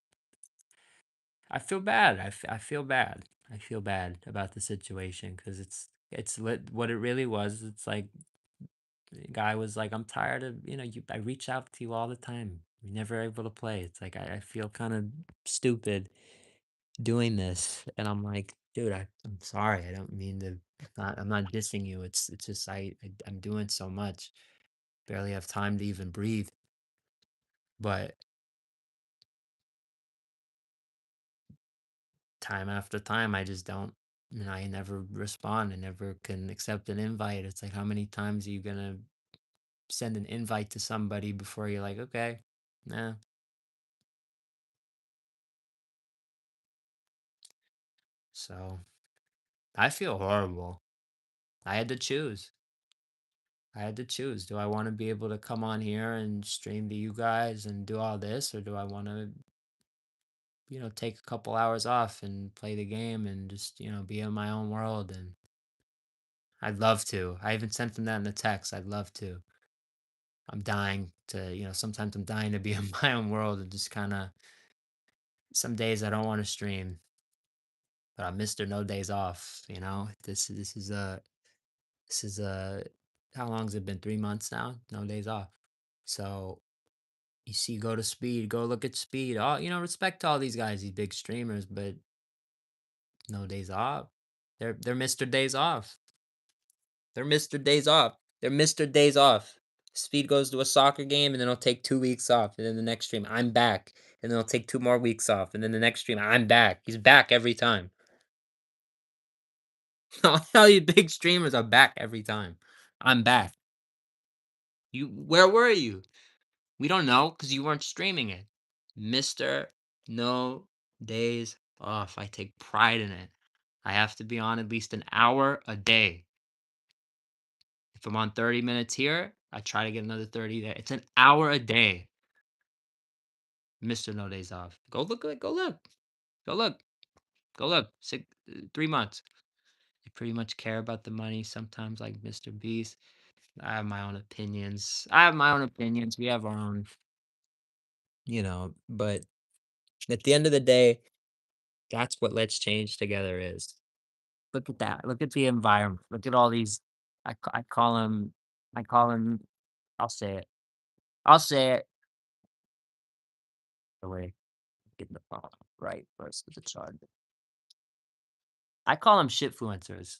I feel bad. I feel bad. I feel bad about the situation because what it really was. It's like the guy was like, I'm tired of I reach out to you all the time. You're never able to play. It's like I feel kind of stupid doing this, and I'm like, dude, I'm sorry. I don't mean to. I'm not dissing you. It's just I'm doing so much. Barely have time to even breathe. But time after time, I just don't. I never respond. I never can accept an invite. It's like, how many times are you gonna send an invite to somebody before you're like, okay, nah. So I feel horrible. I had to choose. I had to choose. Do I want to be able to come on here and stream to you guys and do all this, or do I want to, take a couple hours off and play the game and just, be in my own world? And I'd love to. I even sent them that in the text. I'd love to. I'm dying to, sometimes I'm dying to be in my own world and just kind of, some days I don't want to stream, but I'm Mr. No Days Off, this is how long's it been? 3 months now? No days off. So you see, go to Speed, go look at Speed. All respect to all these guys, these big streamers, but no days off. They're Mr. Days Off. They're Mr. Days Off. They're Mr. Days Off. Speed goes to a soccer game and then he'll take 2 weeks off. And then the next stream, I'm back. And then he'll take 2 more weeks off. And then the next stream, I'm back. He's back every time. All you big streamers are back every time. I'm back. Where were you? We don't know because you weren't streaming it. Mr. No Days Off. I take pride in it. I have to be on at least an hour a day. If I'm on 30 minutes here, I try to get another 30 there. It's an hour a day. Mr. No Days Off. Go look at go look. Go look. Go look. 3 months. I pretty much care about the money sometimes like Mr. Beast. I have my own opinions. I have my own opinions. We have our own, but at the end of the day, that's what Let's Change Together is. Look at that. Look at the environment. Look at all these. I call them. I call them. I'll say it. I'll say it. The way get the phone right first with the charger. I call them shitfluencers.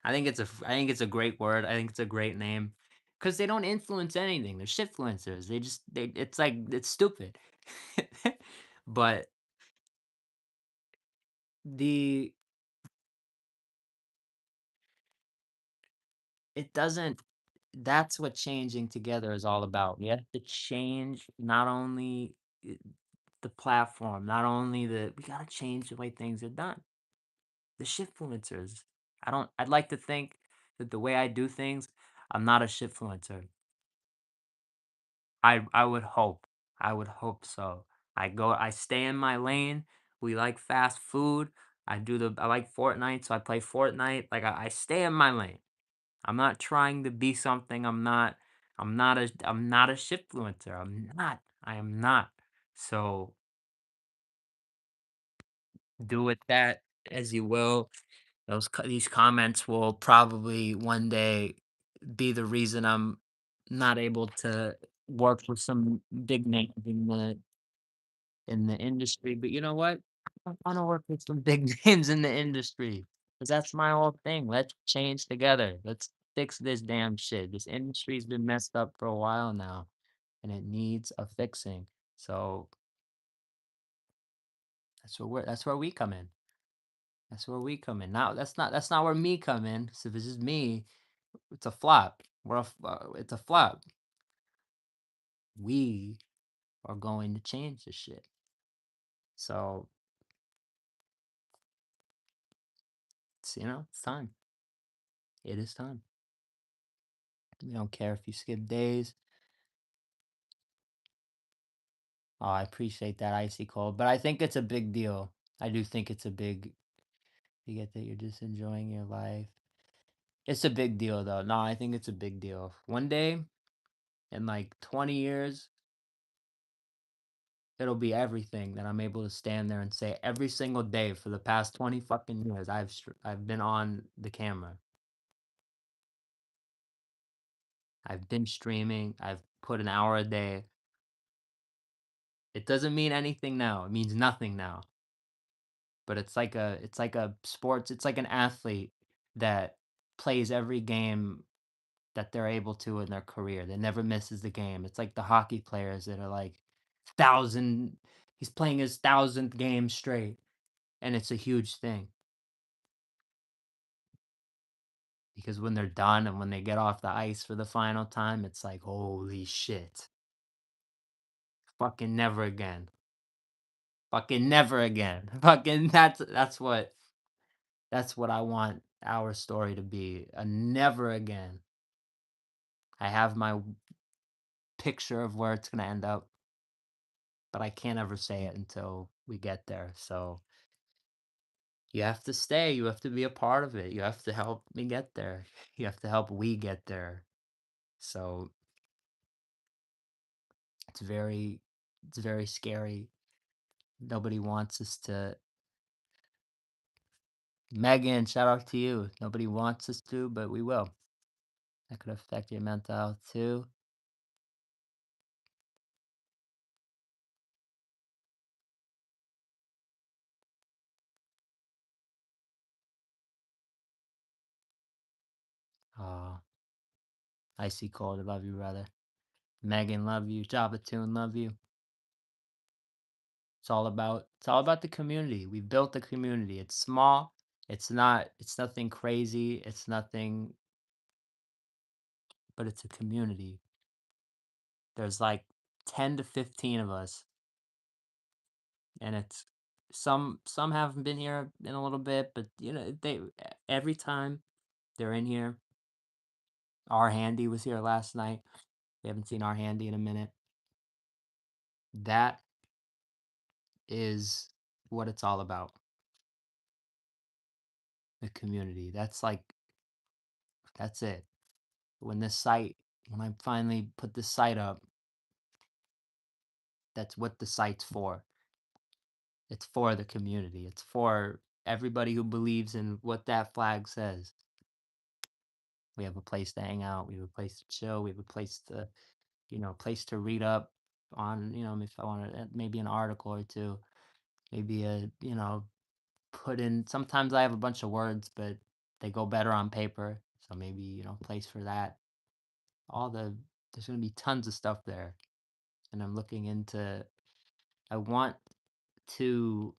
I think it's a great word. I think it's a great name because they don't influence anything. They're shitfluencers. It's like it's stupid. But the it doesn't that's what changing together is all about. We have to change not only the platform, not only we gotta change the way things are done. The shitfluencers. I'd like to think that the way I do things, I'm not a shitfluencer. I would hope. I would hope so. I stay in my lane. We like fast food. I like Fortnite, so I play Fortnite. Like I stay in my lane. I'm not trying to be something I'm not a shitfluencer. I'm not. I am not. So do with that as you will. These comments will probably one day be the reason I'm not able to work with some big names in the industry. But you know what? I want to work with some big names in the industry because that's my whole thing. Let's change together. Let's fix this damn shit. This industry's been messed up for a while now, and it needs a fixing. So that's where we come in. That's where we come in. Now that's not where me come in. So if this is me, it's a flop. It's a flop. We are going to change this shit. So it's time. It is time. We don't care if you skip days. Oh, I appreciate that icy cold, but I think it's a big deal. I do think it's a big. You get that you're just enjoying your life. It's a big deal though. No, I think it's a big deal. One day in like 20 years, it'll be everything that I'm able to stand there and say every single day for the past 20 fucking years I've been on the camera. I've been streaming. I've put an hour a day. It doesn't mean anything now. It means nothing now. But it's like a sports, it's like an athlete that plays every game that they're able to in their career. That never misses the game. It's like the hockey players that are like thousand he's playing his thousandth game straight and it's a huge thing because when they're done and when they get off the ice for the final time, it's like holy shit. Fucking never again. Fucking never again. Fucking that's what I want our story to be. A never again. I have my picture of where it's gonna end up, but I can't ever say it until we get there. So you have to stay. You have to be a part of it. You have to help me get there. You have to help we get there. So it's very it's very scary. Nobody wants us to Megan, shout out to you. Nobody wants us to, but we will. That could affect your mental health too. Oh, Icy Cold, love you, brother. Megan, love you. Java Tune, love you. It's all about the community. We built the community. It's small. It's nothing crazy. It's nothing, but it's a community. There's like 10 to 15 of us and it's some haven't been here in a little bit, but they every time they're in here. Our Handy was here last night. We haven't seen our Handy in a minute. That is what it's all about. The community. That's it. When I finally put this site up, that's what the site's for. It's for the community. It's for everybody who believes in what that flag says. We have a place to hang out. We have a place to chill. We have a place to, place to read up on, if I want to, maybe an article or two, maybe put in. Sometimes I have a bunch of words, but they go better on paper. So maybe, place for that. All the, there's going to be tons of stuff there. And I want to,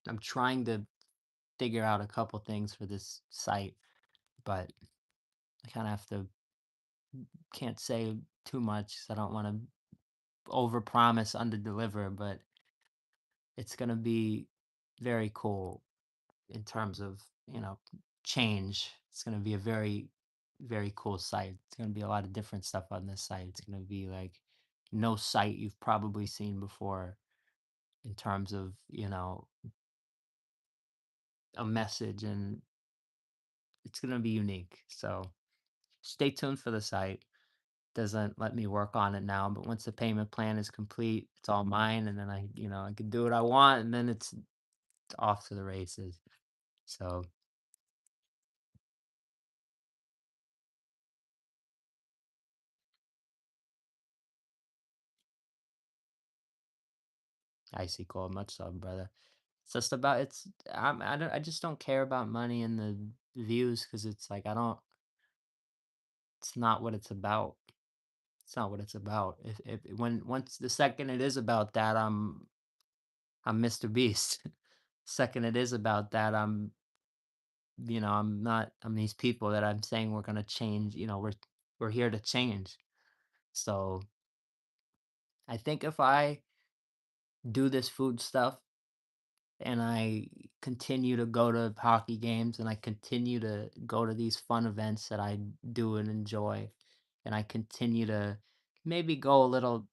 I'm trying to figure out a couple things for this site, but I kind of can't say too much 'cause I don't want to overpromise, underdeliver, but it's going to be very cool. in terms of, you know, change. It's going to be a very, very cool site. It's going to be a lot of different stuff on this site. It's going to be like no site you've probably seen before in terms of, you know, a message, and it's going to be unique. So stay tuned for the site. Doesn't let me work on it now, but once the payment plan is complete, it's all mine, and then I can do what I want, and then it's off to the races. So I see cold, much love, brother. It's just about it's I just don't care about money and the views because it's like I don't. It's not what it's about. It's not what it's about. If when once the second it is about that, I'm Mr. Beast. Second it is about that, I'm not. I'm these people that I'm saying we're gonna change. We're here to change. So I think if I do this food stuff and I continue to go to hockey games and I continue to go to these fun events that I do and enjoy, and I continue to maybe go a little,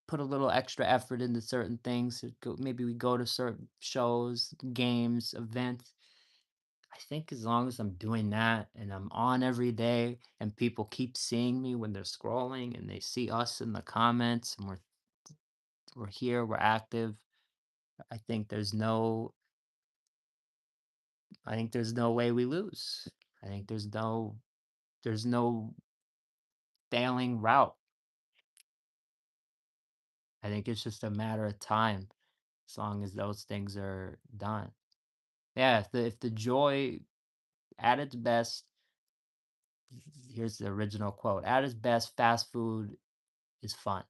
put a little extra effort into certain things. Maybe we go to certain shows, games, events. I think as long as I'm doing that and I'm on every day and people keep seeing me when they're scrolling and they see us in the comments and we're here, we're active. I think there's no I think there's no way we lose. I think there's no failing route. I think it's just a matter of time as long as those things are done. Yeah, if the joy at its best, here's the original quote. At its best, fast food is fun.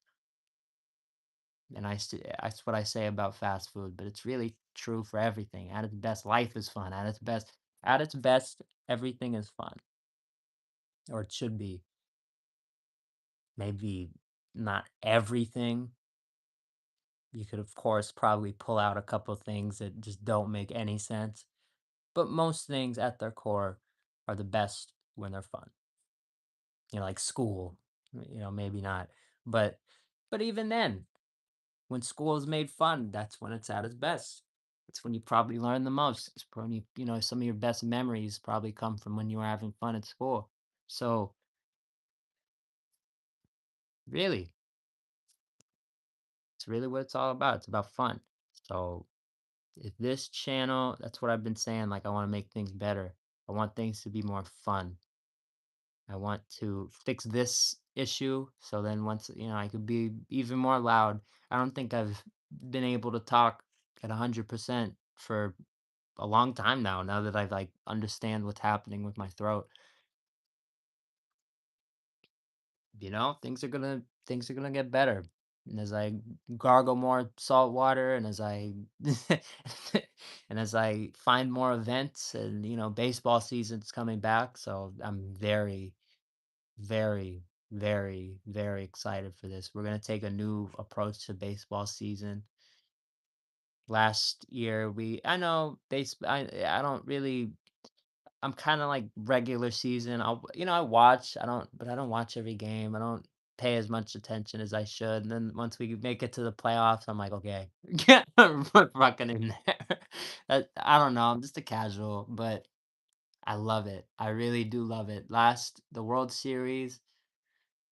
And that's what I say about fast food, but it's really true for everything. At its best, life is fun. At its best, everything is fun, or it should be. Maybe not everything. You could, of course, probably pull out a couple things that just don't make any sense, but most things at their core are the best when they're fun. Like school, maybe not, but even then, when school is made fun, that's when it's at its best. It's when you probably learn the most. It's when some of your best memories probably come from when you were having fun at school. So really, it's really what it's all about. It's about fun. So if this channel, that's what I've been saying. Like, I want to make things better. I want things to be more fun. I want to fix this issue so then once, I could be even more loud. I don't think I've been able to talk at 100% for a long time now that I've like understand what's happening with my throat. Things are gonna get better. And as I gargle more salt water and as I and as I find more events, and baseball season's coming back, so I'm very, very, very, very excited for this. We're gonna take a new approach to baseball season. Last year I know I don't really. I'm kinda like regular season. I watch, I don't watch every game. I don't pay as much attention as I should, and then once we make it to the playoffs, I'm like, "Okay, we're fucking in there." I don't know, I'm just a casual, but I love it. I really do love it. The World Series,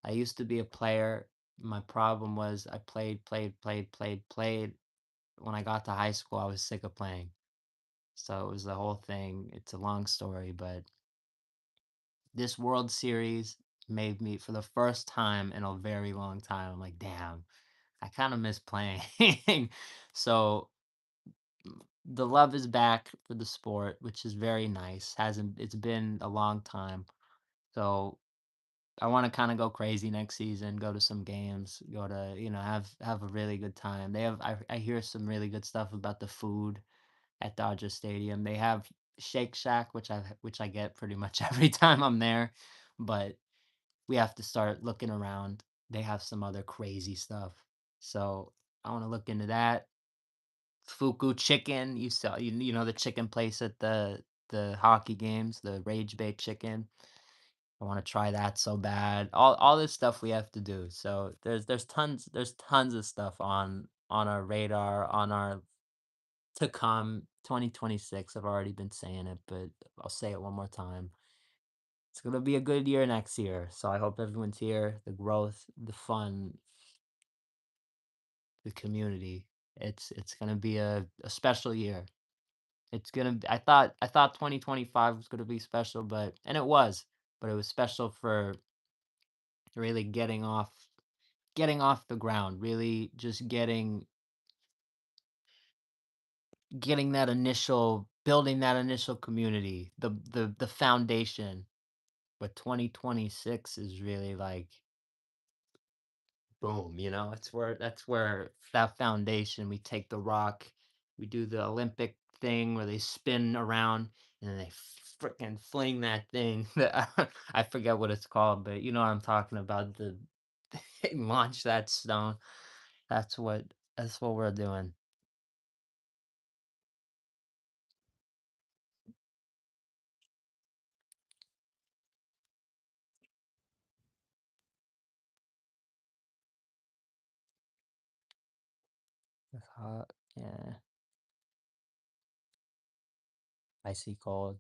I used to be a player. My problem was I played, played, played, played, played. When I got to high school, I was sick of playing. So it was the whole thing. It's a long story, but this World Series made me, for the first time in a very long time, I'm like, damn, I kind of miss playing. So the love is back for the sport, which is very nice. Hasn't It's been a long time. So I want to kind of go crazy next season, go to some games, go to, have a really good time. I hear some really good stuff about the food at Dodger Stadium. They have Shake Shack, which I get pretty much every time I'm there, but we have to start looking around. They have some other crazy stuff. So I want to look into that. Fuku chicken. You know the chicken place at the hockey games, the Rage Bay chicken. I want to try that so bad. All this stuff we have to do. So there's tons of stuff on our radar, on our to come. 2026. I've already been saying it, but I'll say it one more time. It's gonna be a good year next year. So I hope everyone's here. The growth, the fun, the community. It's gonna be a special year. I thought 2025 was gonna be special, but and it was, but it was special for really getting off the ground, really just getting that initial building that initial community, the foundation. But 2026 is really like boom, that's where that foundation, we take the rock, we do the Olympic thing where they spin around and then they freaking fling that thing that I forget what it's called, but you know what I'm talking about, they launch that stone. That's what that's what we're doing. It's hot. Yeah, icy cold.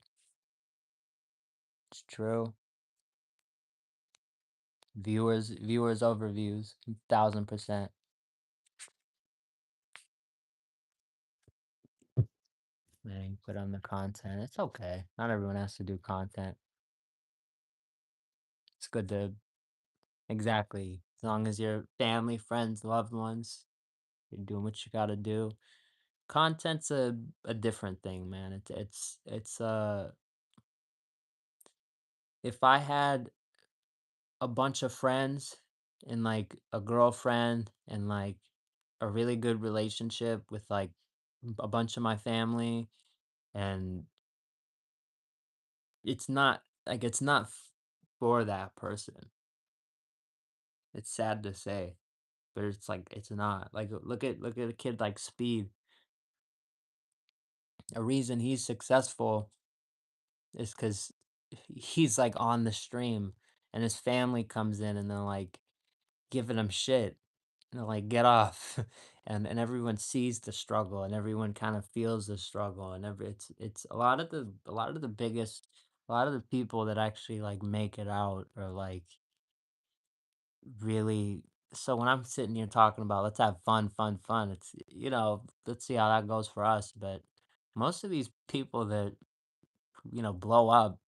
It's true. Viewers over views, 1000%. Man, put on the content. It's okay. Not everyone has to do content. It's good to exactly. As long as your family, friends, loved ones, you're doing what you gotta do. Content's a different thing, man. It's if I had a bunch of friends and like a girlfriend and like a really good relationship with like a bunch of my family, and it's not for that person. It's sad to say, but it's like it's not. Like look at a kid like Speed. A reason he's successful is because he's like on the stream and his family comes in and they're like giving him shit. And they're like, get off. And everyone sees the struggle and everyone kind of feels the struggle. And it's a lot of the biggest a lot of the people that actually like make it out are like really. So when I'm sitting here talking about let's have fun, fun, fun, let's see how that goes for us. But most of these people that blow up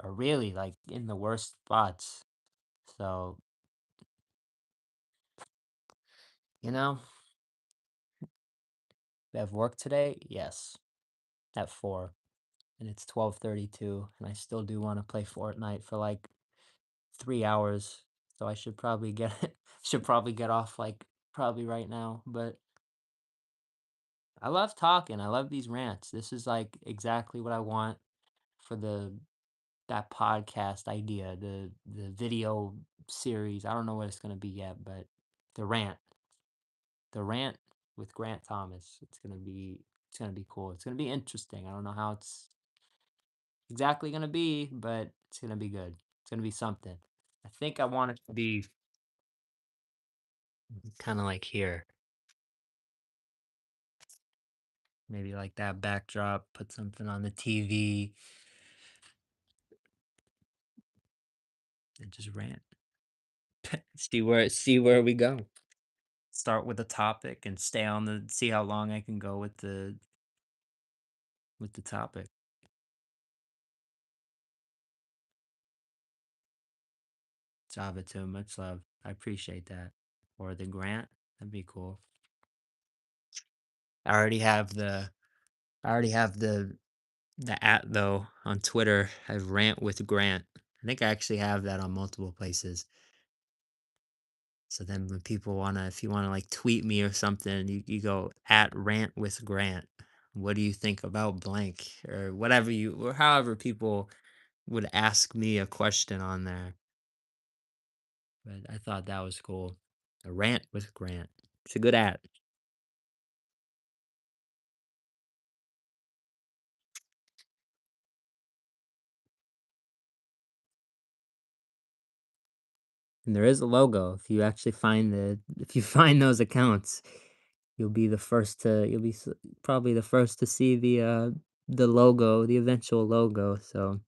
are really like in the worst spots. So, you know, we have work today, yes, at 4, and it's 12:32, and I still do want to play Fortnite for like 3 hours. So I should probably get should probably get off like probably right now. But I love talking. I love these rants. This is like exactly what I want for that podcast idea, the video series. I don't know what it's gonna be yet, but the rant, the rant with Grant Thomas. It's gonna be cool. It's gonna be interesting. I don't know how it's exactly gonna be, but it's gonna be good. It's gonna be something. I think I want it to be kind of like here, maybe like that backdrop. Put something on the TV and just rant. See where we go. Start with a topic and see how long I can go with the topic. Java too, much love. I appreciate that. Or the grant, that'd be cool. I already have the I already have the at though on Twitter. I have rant with Grant. I think I actually have that on multiple places. So then when people wanna if you wanna like tweet me or something, you go at rant with Grant. What do you think about blank? Or whatever or however people would ask me a question on there. But I thought that was cool. A rant with Grant. It's a good at. And there is a logo. If you find those accounts, you'll be probably the first to see the logo, the eventual logo. So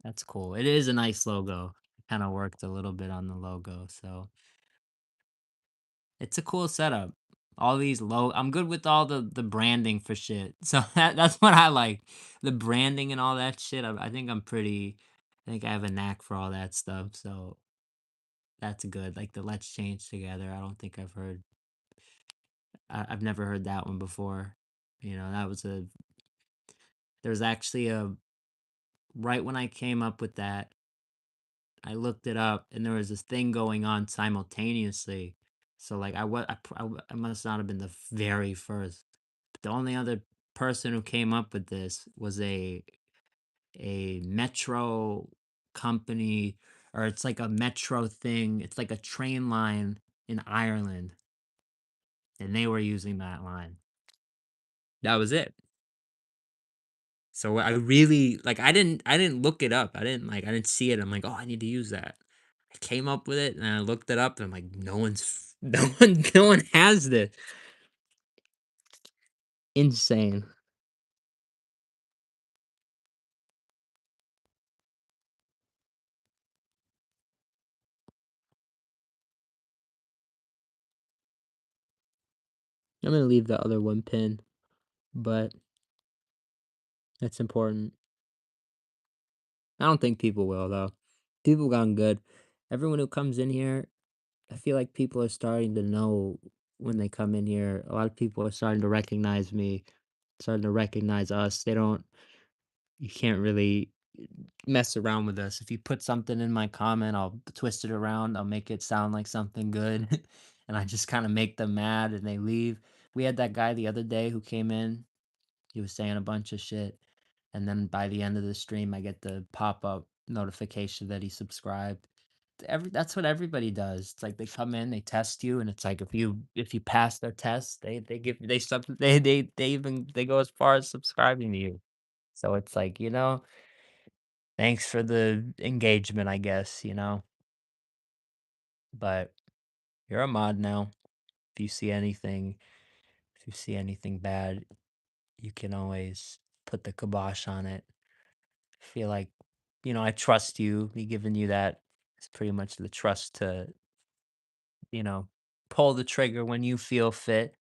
that's cool. It is a nice logo. Kind of worked a little bit on the logo, so it's a cool setup. All these low I'm good with all the branding for shit. So that's what I like. The branding and all that shit. I think I think I have a knack for all that stuff. So that's good. Like the Let's Change Together. I don't think I've never heard that one before. That was there's actually a right when I came up with that, I looked it up and there was this thing going on simultaneously. So like I must not have been the very first. But the only other person who came up with this was a metro company, or it's like a metro thing. It's like a train line in Ireland, and they were using that line. That was it. So I really like I didn't look it up. I didn't see it. I'm like, "Oh, I need to use that." I came up with it and I looked it up and I'm like, no one has this. Insane. I'm gonna leave the other one pin, but that's important. I don't think people will though. People gone good. Everyone who comes in here, I feel like people are starting to know when they come in here. A lot of people are starting to recognize me, starting to recognize us. You can't really mess around with us. If you put something in my comment, I'll twist it around. I'll make it sound like something good. And I just kind of make them mad and they leave. We had that guy the other day who came in. He was saying a bunch of shit. And then by the end of the stream, I get the pop up notification that he subscribed. That's what everybody does. It's like they come in, they test you, and it's like if you pass their test, they give they sub they go as far as subscribing to you. So it's like, thanks for the engagement, I guess. But you're a mod now. If you see anything, if you see anything bad, you can always put the kibosh on it. Feel like, I trust you. Me giving you that is pretty much the trust to, you know, pull the trigger when you feel fit.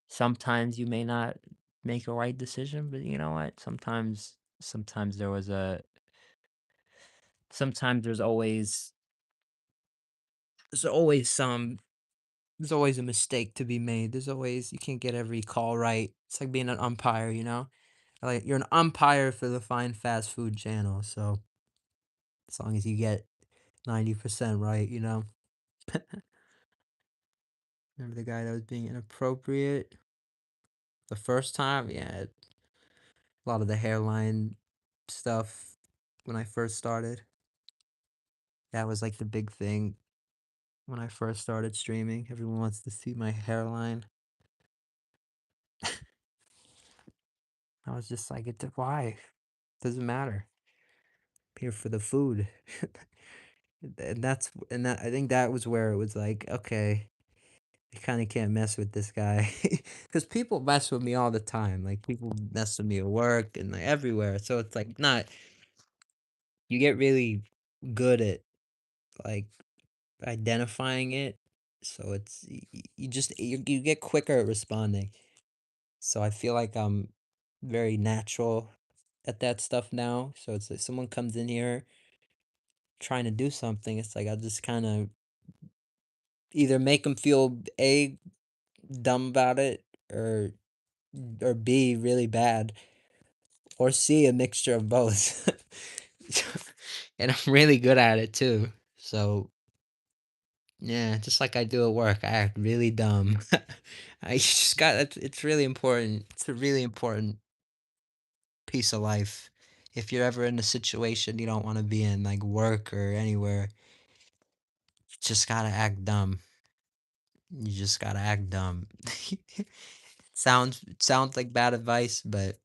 Sometimes you may not make a right decision, but you know what? Sometimes sometimes there's always some there's always a mistake to be made. You can't get every call right. It's like being an umpire. Like you're an umpire for the fine fast food channel, so as long as you get 90% right. Remember the guy that was being inappropriate the first time? Yeah, a lot of the hairline stuff when I first started. That was like the big thing when I first started streaming. Everyone wants to see my hairline. I was just like, why? Doesn't matter. I'm here for the food. And I think that was where it was like, okay, I kind of can't mess with this guy because people mess with me all the time. Like people mess with me at work and like everywhere. So it's like not you get really good at like identifying it. So you get quicker at responding. So I feel like I'm very natural at that stuff now. So it's like someone comes in here trying to do something, it's like I'll just kind of either make them feel A, dumb about it, or B, really bad, or C, a mixture of both. And I'm really good at it too. So yeah, just like I do at work, I act really dumb. I just got it's really important. It's a really important piece of life. If you're ever in a situation you don't want to be in, like work or anywhere, you just gotta act dumb. You just gotta act dumb. Sounds like bad advice, but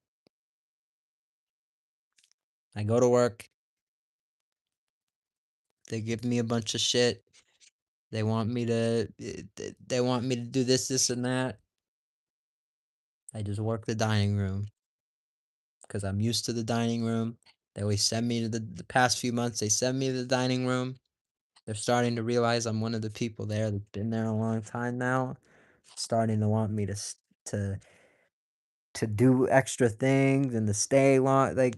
I go to work, They give me a bunch of shit. They want me to they want me to do this, and that. I just work the dining room because I'm used to the dining room. They always send me to the past few months, they send me to the dining room. They're starting to realize I'm one of the people there that's been there a long time now, starting to want me to do extra things and to stay long. Like,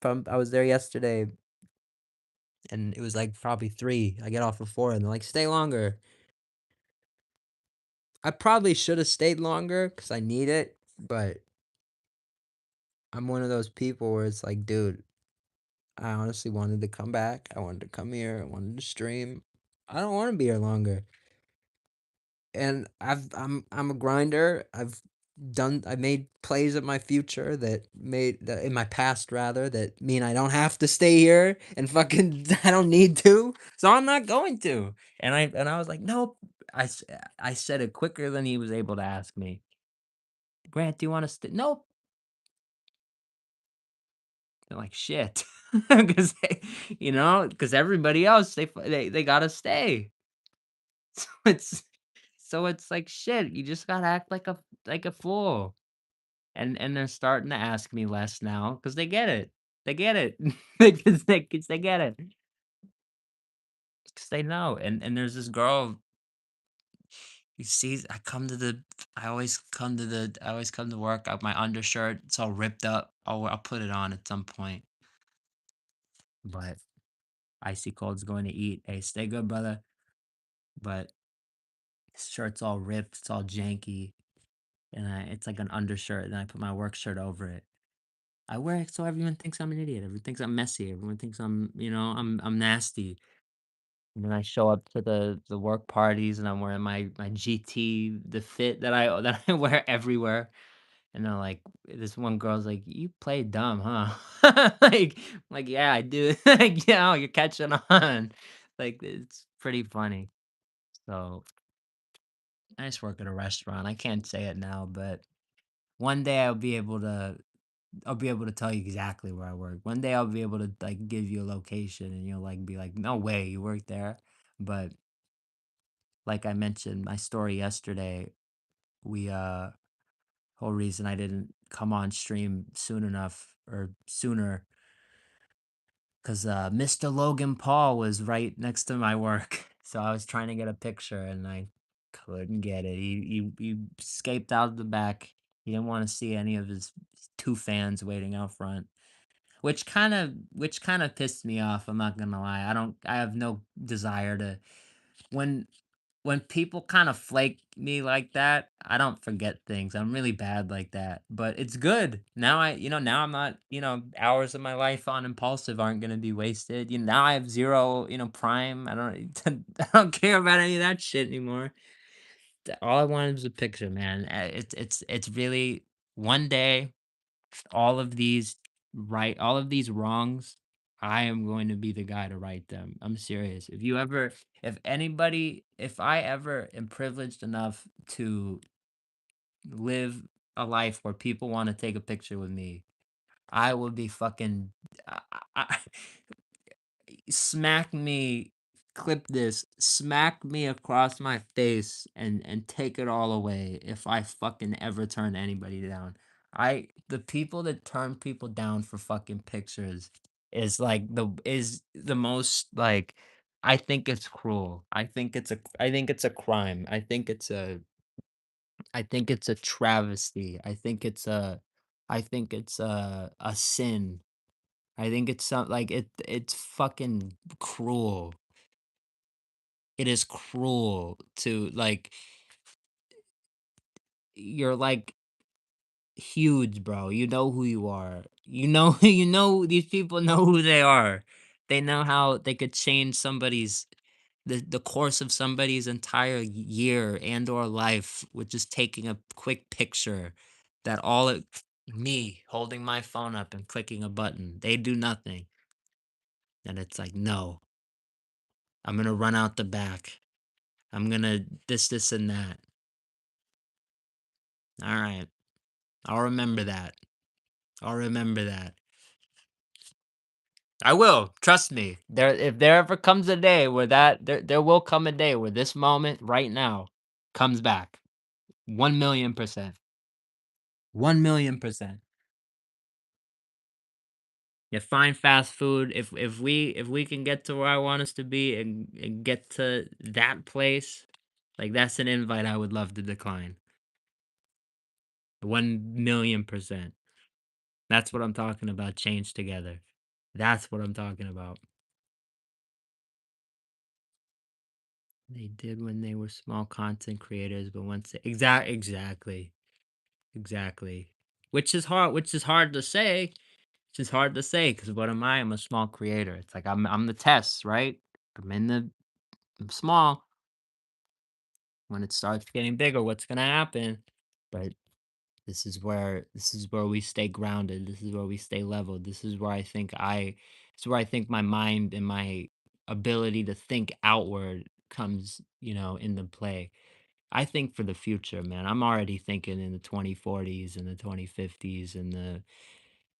from I was there yesterday, and it was like probably 3. I get off at 4, and they're like, "Stay longer." I probably should have stayed longer because I need it, but I'm one of those people where it's like, dude, I honestly wanted to come back. I wanted to come here. I wanted to stream. I don't want to be here longer. And I'm a grinder. I made plays in my future that made that in my past rather that mean I don't have to stay here and fucking I don't need to. So I'm not going to. And I was like, "Nope." I said it quicker than he was able to ask me. "Grant, do you want to stay?" "Nope." They're like, "Shit." 'Cause because everybody else, they gotta stay. So it's like, shit, you just gotta act like a fool. And they're starting to ask me less now because they get it. They get it. They get it. 'Cause they know. And there's this girl, you see, I always come to work, my undershirt, it's all ripped up. I'll put it on at some point. But icy cold's going to eat. Hey, stay good, brother. But his shirt's all ripped, it's all janky, and it's like an undershirt, and I put my work shirt over it. I wear it so everyone thinks I'm an idiot. Everyone thinks I'm messy. Everyone thinks I'm nasty. And then I show up to the work parties, and I'm wearing my GT, the fit that I that I wear everywhere. And they're like, this one girl's like, "You play dumb, huh?" Like, yeah, I do. Like, yeah, you're catching on. Like, it's pretty funny. So I just work at a restaurant. I can't say it now, but one day I'll be able to tell you exactly where I work. One day I'll be able to like give you a location and you'll like be like, "No way, you work there." But like I mentioned my story yesterday, we whole reason I didn't come on stream soon enough or sooner because Mr. Logan Paul was right next to my work. So I was trying to get a picture and I couldn't get it. He escaped out the back. He didn't want to see any of his 2 fans waiting out front. Which kinda pissed me off, I'm not gonna lie. I have no desire to when people kinda flake me like that, I don't forget things. I'm really bad like that, but it's good. Now I'm not, hours of my life on impulsive aren't gonna be wasted. Now I have 0, prime. I don't I don't care about any of that shit anymore. All I wanted was a picture, man. It's really one day all of these wrongs, I am going to be the guy to right them. I'm serious. If I ever am privileged enough to live a life where people want to take a picture with me, I will be fucking I, I, smack me clip this, smack me across my face and take it all away if I fucking ever turn anybody down. The people that turn people down for fucking pictures is the most like I think it's cruel. I think it's a crime. I think it's a travesty. I think it's a sin. I think it's it's fucking cruel. It is cruel to you're like huge, bro. You know who you are. These people know who they are. They know how they could change the course of somebody's entire year and or life with just taking a quick picture that all it me holding my phone up and clicking a button. They do nothing. And it's like, no, I'm gonna run out the back. I'm gonna this, and that. All right. I'll remember that. I'll remember that. I will, trust me. If there ever comes a day where there will come a day where this moment right now comes back. 1,000,000%. 1,000,000%. Yeah, find fast food. If we can get to where I want us to be and get to that place, like that's an invite I would love to decline. 1,000,000%. That's what I'm talking about. Change together. That's what I'm talking about. They did when they were small content creators, but once exactly. Exactly. Which is hard to say. Which is hard to say because what am I? I'm a small creator. It's like I'm the test, right? I'm small. When it starts getting bigger, what's gonna happen? But this is where we stay grounded. This is where we stay level. This is where I think my mind and my ability to think outward comes, into play. I think for the future, man. I'm already thinking in the 2040s and the 2050s and the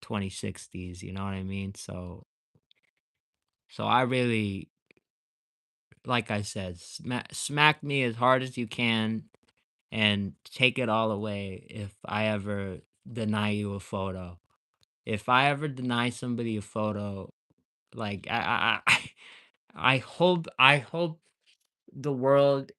2060s, you know what I mean? So I really, like I said, smack me as hard as you can and take it all away if I ever deny you a photo. If I ever deny somebody a photo, like I hope the world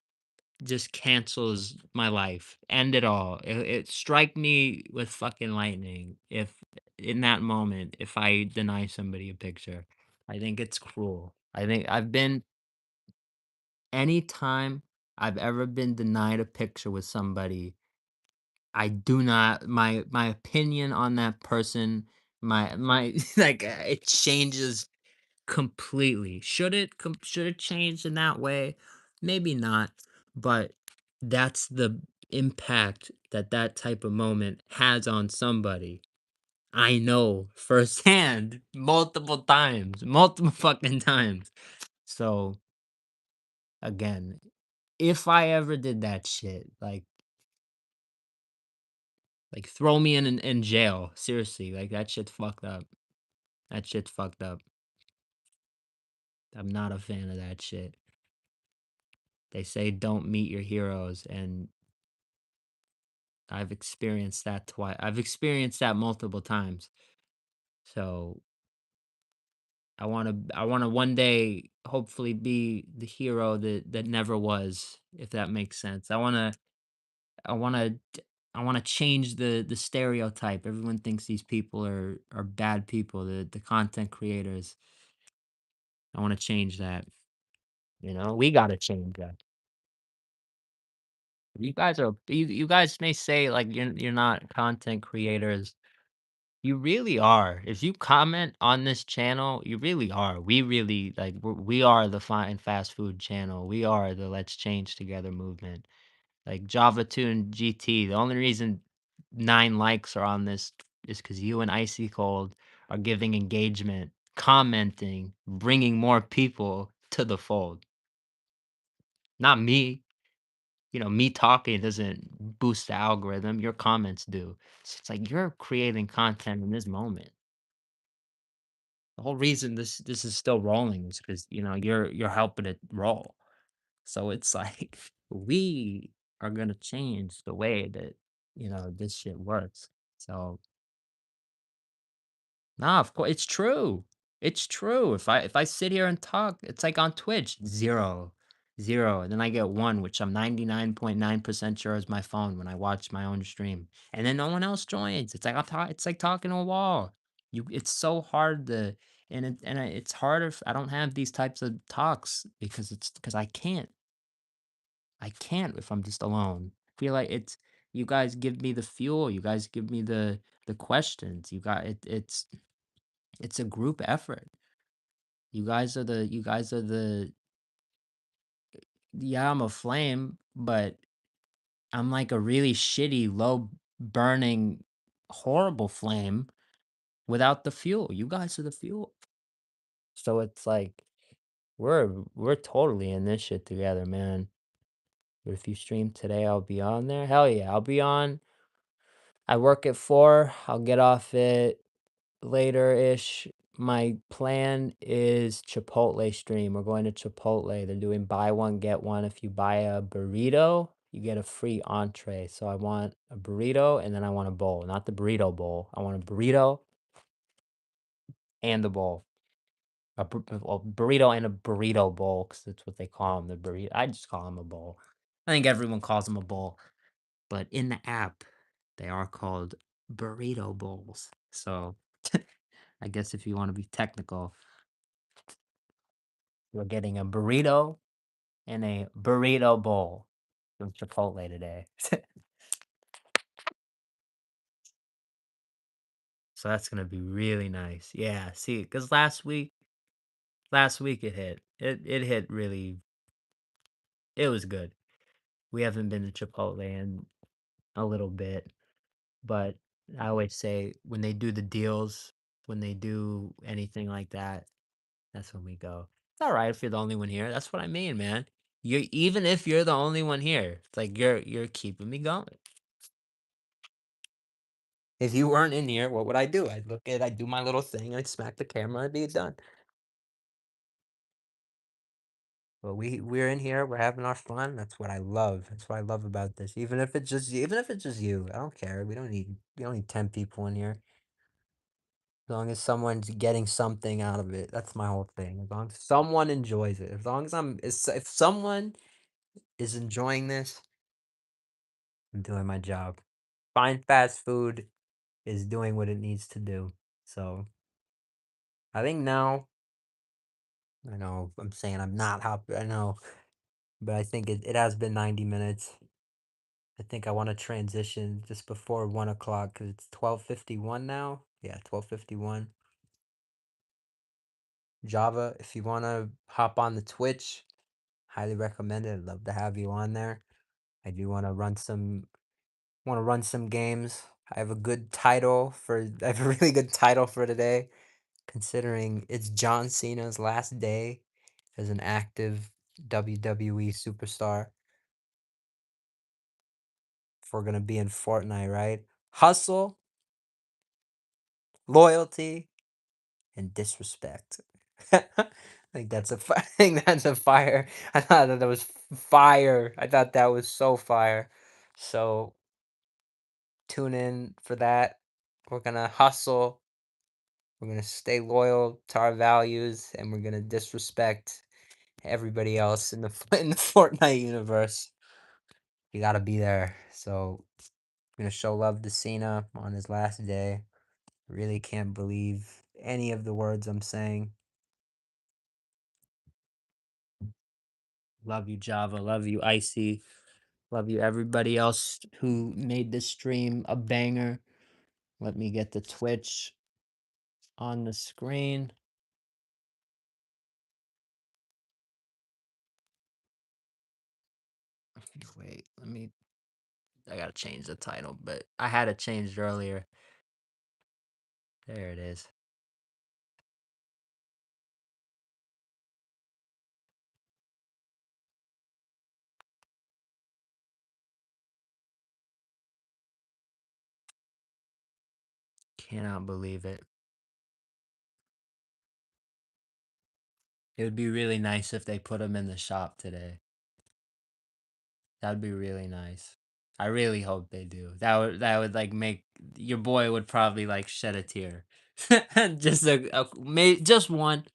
just cancels my life, end it all. It strike me with fucking lightning if in that moment if I deny somebody a picture. I think it's cruel. I think anytime I've ever been denied a picture with somebody, I do not my opinion on that person, my like it changes completely. Should it change in that way? Maybe not, but that's the impact that that type of moment has on somebody. I know firsthand multiple times, multiple fucking times. So again, if I ever did that shit, like throw me in jail. Seriously, like that shit's fucked up. That shit's fucked up. I'm not a fan of that shit. They say don't meet your heroes, and I've experienced that twice. I've experienced that multiple times. So I wanna one day hopefully be the hero that never was, if that makes sense. I wanna I wanna change the stereotype. Everyone thinks these people are bad people, the content creators. I wanna change that. We gotta change that. You guys may say like you're not content creators. You really are. If you comment on this channel, you really are. We really like we are the fine fast food channel. We are the Let's Change Together movement. Like Java Tune GT. The only reason 9 likes are on this is because you and Icy Cold are giving engagement, commenting, bringing more people to the fold. Not me. Me talking doesn't boost the algorithm. Your comments do. So it's like you're creating content in this moment. The whole reason this is still rolling is because you're helping it roll. So it's like we are gonna change the way that this shit works. So nah, of course it's true. It's true. If I sit here and talk, it's like on Twitch, 0, 0, and then I get 1, which I'm 99.9% sure is my phone when I watch my own stream, and then no one else joins. It's like talking to a wall. It's so hard to it's harder if I don't have these types of talks because I can't if I'm just alone. I feel like you guys give me the fuel, you guys give me the questions. It's a group effort. You guys are the yeah, I'm a flame, but I'm like a really shitty, low burning, horrible flame without the fuel. You guys are the fuel. So it's like we're totally in this shit together, man. If you stream today, I'll be on there. Hell yeah, I'll be on. I work at 4. I'll get off at later ish. My plan is Chipotle stream. We're going to Chipotle. They're doing buy one, get one. If you buy a burrito, you get a free entree. So I want a burrito and then I want a bowl. Not the burrito bowl. I want a burrito and the bowl. Well, burrito and a burrito bowl because that's what they call them. The burrito. I just call them a bowl. I think everyone calls them a bowl. But in the app, they are called burrito bowls. So I guess if you want to be technical, we're getting a burrito and a burrito bowl from Chipotle today. So that's gonna be really nice. Yeah, see, because last week it hit. It hit really. It was good. We haven't been to Chipotle in a little bit, but I always say when they do the deals, when they do anything like that, that's when we go. It's all right if you're the only one here. That's what I mean, man. You even if you're the only one here, it's like you're keeping me going. If you weren't in here, what would I do? I'd do my little thing, I'd smack the camera, I'd be done. But we're in here, we're having our fun. That's what I love. That's what I love about this. Even if it's just you, I don't care. We don't need 10 people in here. As long as someone's getting something out of it. That's my whole thing. As long as someone enjoys it. As long as if someone is enjoying this, I'm doing my job. Fine fast food is doing what it needs to do. So I think now, I know I'm saying I'm not happy. I know, but I think it has been 90 minutes. I think I want to transition just before 1 o'clock because it's 12:51 now. Yeah, 12:51. Java, if you want to hop on the Twitch, highly recommend it. I'd love to have you on there. I do want to run some games. I have a really good title for today, considering it's John Cena's last day as an active WWE superstar. If we're gonna be in Fortnite, right? Hustle, loyalty, and disrespect. I think that's I think that's a fire. I thought that was fire. I thought that was so fire. So tune in for that. We're gonna hustle. We're gonna stay loyal to our values, and we're gonna disrespect everybody else in the in the Fortnite universe. You gotta be there. So I'm gonna show love to Cena on his last day. Really can't believe any of the words I'm saying. Love you, Java. Love you, Icy. Love you, everybody else who made this stream a banger. Let me get the Twitch on the screen. Wait, I gotta change the title, but I had it changed earlier. There it is. Cannot believe it. It would be really nice if they put them in the shop today. That'd be really nice. I really hope they do. That would like make your boy would probably like shed a tear. Just just one,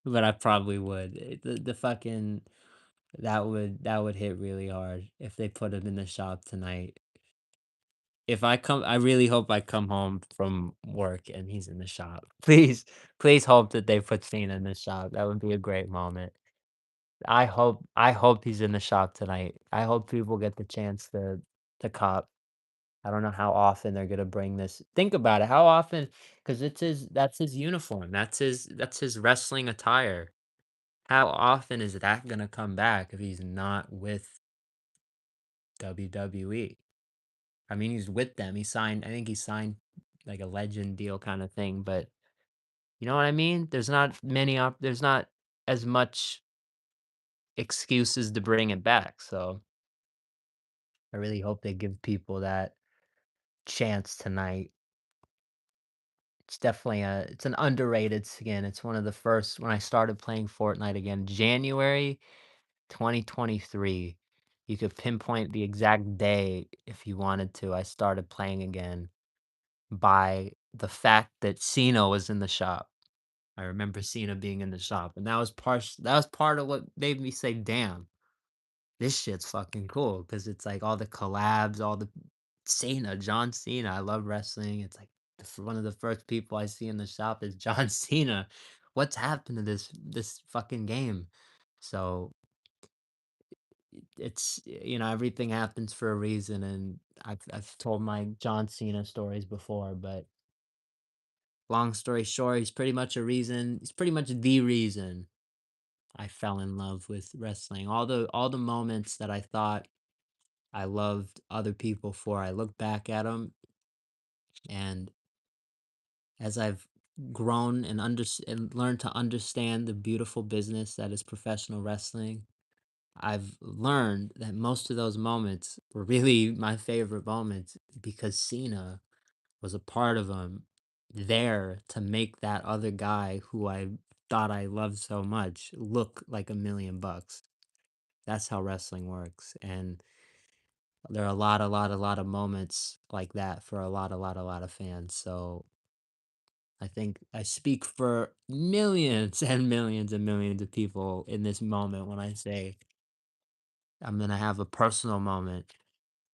but I probably would. The fucking that would hit really hard if they put it in the shop tonight. I really hope I come home from work and he's in the shop. Please hope that they put Cena in the shop. That would be a great moment. I hope he's in the shop tonight. I hope people get the chance to cop. I don't know how often they're gonna bring this. Think about it. How often? Because that's his uniform. That's his wrestling attire. How often is that gonna come back if he's not with WWE? I mean, he's with them. He signed. I think he signed like a legend deal kind of thing. But you know what I mean? There's not as much excuses to bring it back. So I really hope they give people that chance tonight It's definitely it's an underrated skin. It's one of the first when I started playing Fortnite again, January 2023. You could pinpoint the exact day if you wanted to. I started playing again by the fact that Cena was in the shop. I remember Cena being in the shop, and that was part of what made me say, "Damn, this shit's fucking cool." Because it's like all the collabs, all the Cena, John Cena. I love wrestling. It's like one of the first people I see in the shop is John Cena. What's happened to this fucking game? So it's everything happens for a reason, and I've told my John Cena stories before, but long story short, he's pretty much the reason I fell in love with wrestling. All the moments that I thought I loved other people for, I look back at them, and as I've grown and learned to understand the beautiful business that is professional wrestling, I've learned that most of those moments were really my favorite moments because Cena was a part of them, there to make that other guy who I thought I loved so much look like $1,000,000. That's how wrestling works, and there are a lot of moments like that for a lot of fans, so I think I speak for millions and millions and millions of people in this moment when I say I'm gonna have a personal moment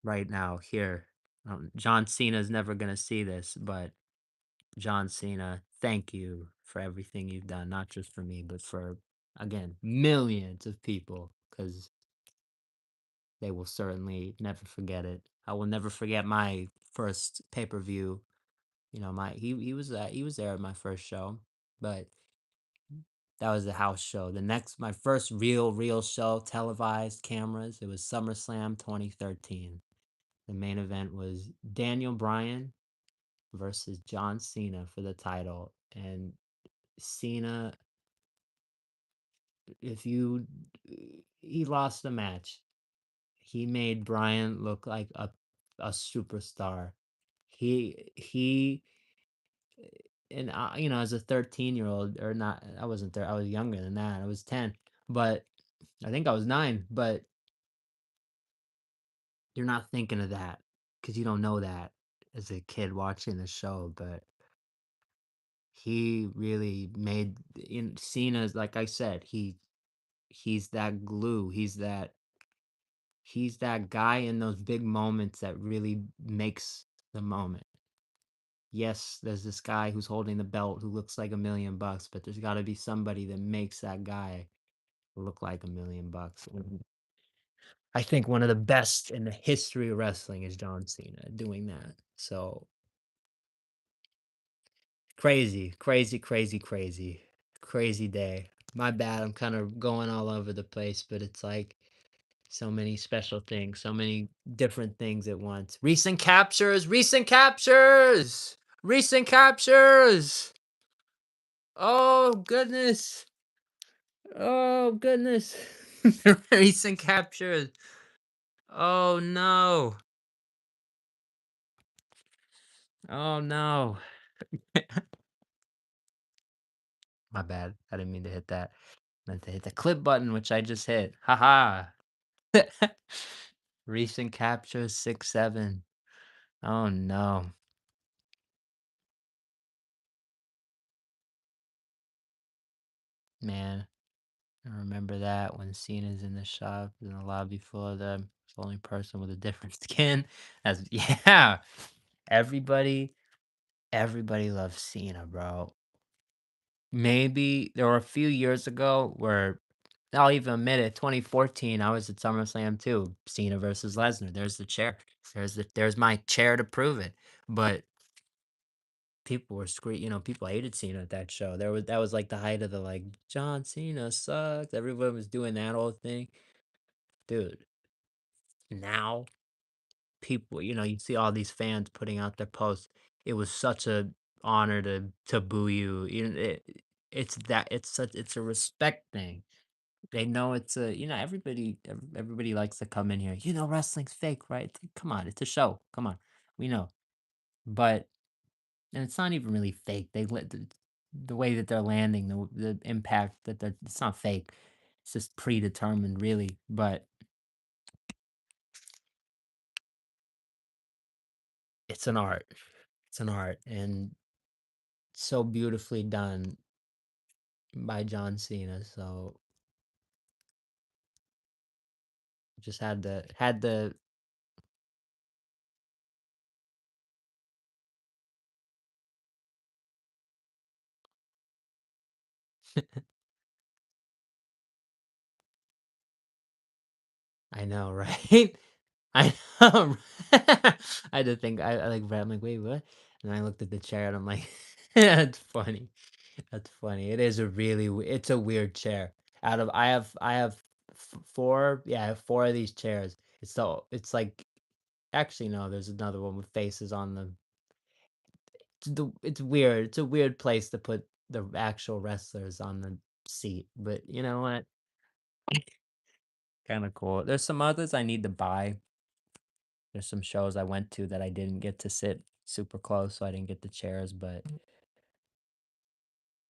right now here. John Cena's never gonna see this, but John Cena, thank you for everything you've done, not just for me, but for, again, millions of people, because they will certainly never forget it. I will never forget my first pay-per-view. He was there at my first show, but that was a house show. My first real show, televised cameras, it was SummerSlam 2013. The main event was Daniel Bryan versus John Cena for the title. And Cena, if you, he lost the match. He made Bryan look like a superstar. He and as a 13-year-old or not, I wasn't there. I was younger than that. I was 10, but I think I was 9. But you're not thinking of that because you don't know that as a kid watching the show. But he really made in Cena's, like I said, he's that glue. He's that guy in those big moments that really makes the moment. Yes, there's this guy who's holding the belt who looks like $1,000,000, but there's got to be somebody that makes that guy look like $1,000,000. And I think one of the best in the history of wrestling is John Cena doing that. So crazy, crazy, crazy, crazy, crazy day. My bad. I'm kind of going all over the place, but it's like so many special things, so many different things at once. Recent captures, recent captures, recent captures. Oh, goodness. Oh, goodness. Recent captures. Oh, no. Oh, no. My bad. I didn't mean to hit that. I meant to hit the clip button, which I just hit. Haha. Recent captures 6-7. Oh, no. Man, I remember that when Cena's in the shop in the lobby full of them. It's the only person with a different skin. As yeah. Everybody, everybody loves Cena, bro. Maybe there were a few years ago where I'll even admit it, 2014, I was at SummerSlam too. Cena versus Lesnar. There's the chair. There's my chair to prove it. But people were people hated Cena at that show. That was like the height of the like John Cena sucks. Everyone was doing that whole thing. Dude, now people, you see all these fans putting out their posts. It was such a honor to boo you. It's a respect thing. They know it's a everybody likes to come in here. Wrestling's fake, right? Come on, it's a show. Come on. We know. But and it's not even really fake. They let the way that they're landing, the impact that it's not fake. It's just predetermined, really. But it's an art. It's an art, and so beautifully done by John Cena. So just had the I know, right? I know. I had to think. I like read. I'm like, wait, what? And I looked at the chair, and I'm like, that's funny. That's funny. It is a really. It's a weird chair. Out of I have four. Yeah, I have four of these chairs. It's like actually no. There's another one with faces on them. It's weird. It's a weird place to put the actual wrestlers on the seat. But you know what? Kind of cool. There's some others I need to buy. There's some shows I went to that I didn't get to sit super close, so I didn't get the chairs, but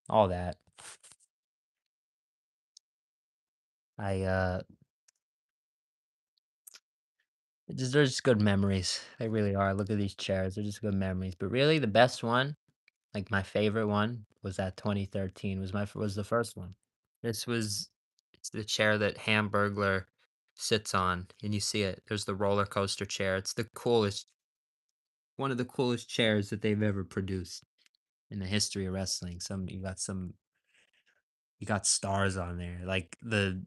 all that. I they're just good memories. They really are. Look at these chairs. They're just good memories. But really the best one, like my favorite one was that 2013 was the first one. It's the chair that Hamburglar sits on and you see it. There's the roller coaster chair. It's the coolest one of the coolest chairs that they've ever produced in the history of wrestling. Some you got stars on there. Like the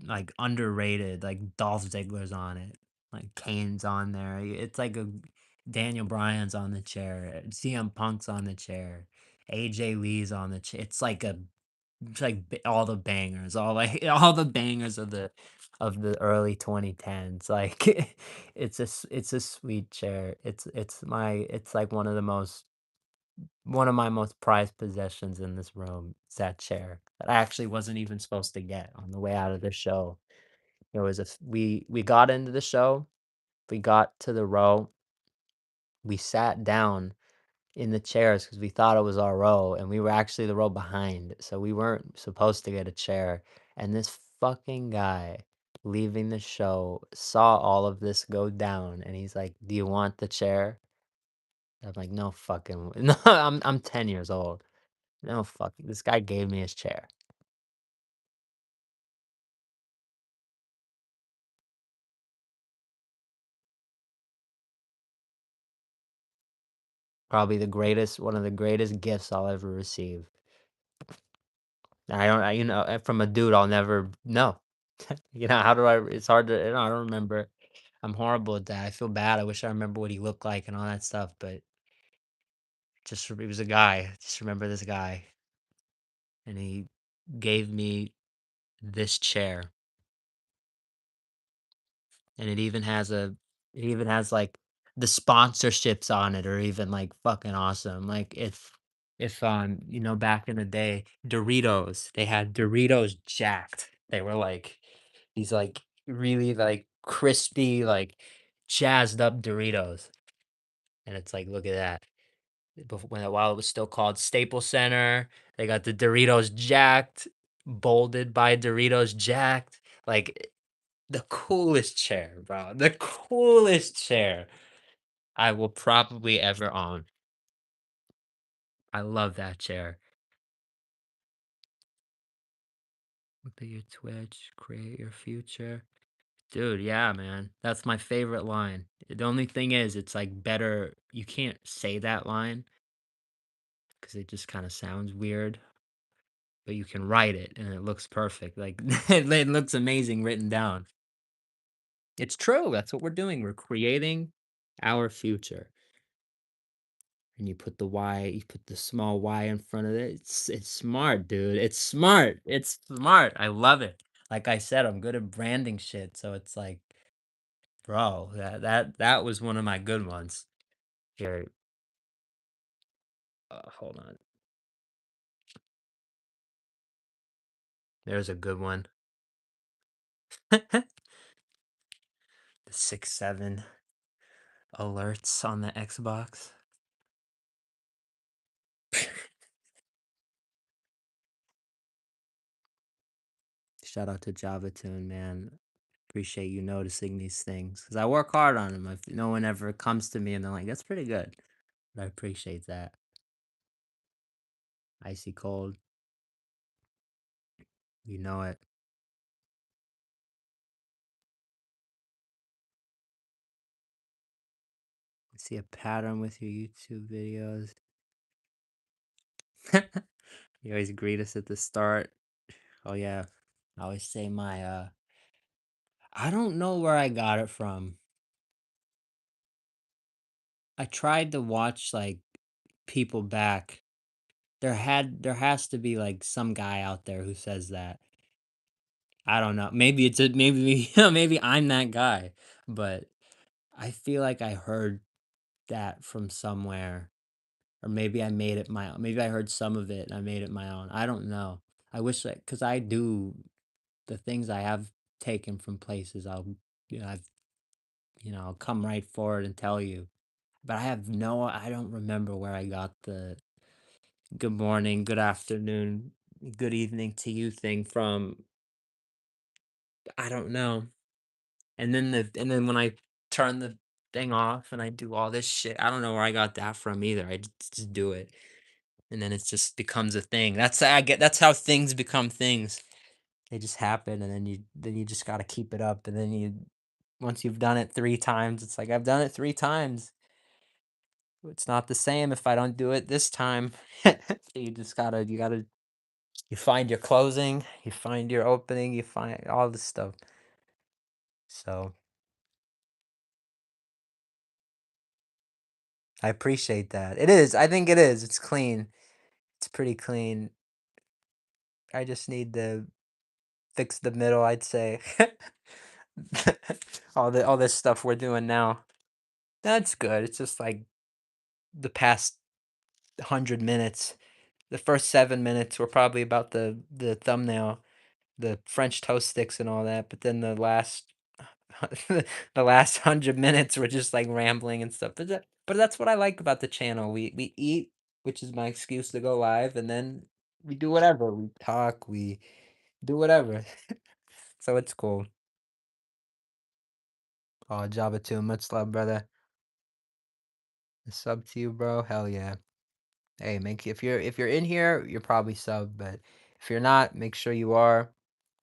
like underrated, like Dolph Ziggler's on it, like Kane's on there. It's like a Daniel Bryan's on the chair, CM Punk's on the chair, AJ Lee's on the chair. It's like all the bangers, all like all the bangers of the early 2010s. Like it's a sweet chair. It's like one of my most prized possessions in this room is that chair that I actually wasn't even supposed to get on the way out of the show. It was we got into the show, we got to the row, we sat down in the chairs because we thought it was our row, and we were actually the row behind, so we weren't supposed to get a chair. And this fucking guy leaving the show saw all of this go down, and he's like, "Do you want the chair?" I'm like, "No fucking no." I'm 10 years old. No fucking. This guy gave me his chair. Probably one of the greatest gifts I'll ever receive. I don't, I, you know, from a dude I'll never know. How do I? It's hard to. I don't remember. I'm horrible at that. I feel bad. I wish I remember what he looked like and all that stuff. But he was a guy. Just remember this guy, and he gave me this chair, and it even has like the sponsorships on it are even like fucking awesome. Like if back in the day, Doritos, they had Doritos jacked. They were like these like really like crispy, like jazzed up Doritos. And it's like, look at that. While it was still called Staples Center, they got the Doritos jacked, bolded by Doritos jacked. Like the coolest chair, bro. The coolest chair I will probably ever own. I love that chair. Look at your Twitch, create your future. Dude, yeah, man. That's my favorite line. The only thing is, it's like better. You can't say that line because it just kind of sounds weird, but you can write it and it looks perfect. Like it looks amazing written down. It's true. That's what we're doing. We're creating our future. And you put the small Y in front of it. It's smart, dude. It's smart. It's smart. I love it. Like I said, I'm good at branding shit, so it's like, bro, that was one of my good ones. Here, hold on. There's a good one. The 6'7". Alerts on the Xbox. Shout out to JavaTune, man. Appreciate you noticing these things because I work hard on them. If no one ever comes to me and they're like, "That's pretty good," but I appreciate that. Icy cold, you know it. I see a pattern with your YouTube videos. You always greet us at the start. Oh yeah, I always say my I don't know where I got it from. I tried to watch like people back. There has to be like some guy out there who says that. I don't know. Maybe it's a maybe maybe I'm that guy, but I feel like I heard that from somewhere, or maybe I made it my own. Maybe I heard some of it and I made it my own. I don't know. I wish that because I do the things I have taken from places. I've I'll come right forward and tell you. But I don't remember where I got the good morning, good afternoon, good evening to you thing from. I don't know. And then when I turn the thing off and I do all this shit, I don't know where I got that from either. I just do it. And then it just becomes a thing. That's how things become things. They just happen and then you just got to keep it up and then you once you've done it 3 times, it's like I've done it 3 times. It's not the same if I don't do it this time. You just gotta you find your closing, you find your opening, you find all this stuff. So I appreciate that. It is. I think it is. It's clean. It's pretty clean. I just need to fix the middle, I'd say. All this stuff we're doing now. That's good. It's just like the past 100 minutes. The first 7 minutes were probably about the thumbnail, the French toast sticks and all that, but then the last the last 100 minutes were just like rambling and stuff. But that's what I like about the channel. We eat, which is my excuse to go live, and then we do whatever. We talk, we do whatever. So it's cool. Oh, Java too. Much love, brother. A sub to you, bro. Hell yeah. Hey, make if you're in here, you're probably sub, but if you're not, make sure you are.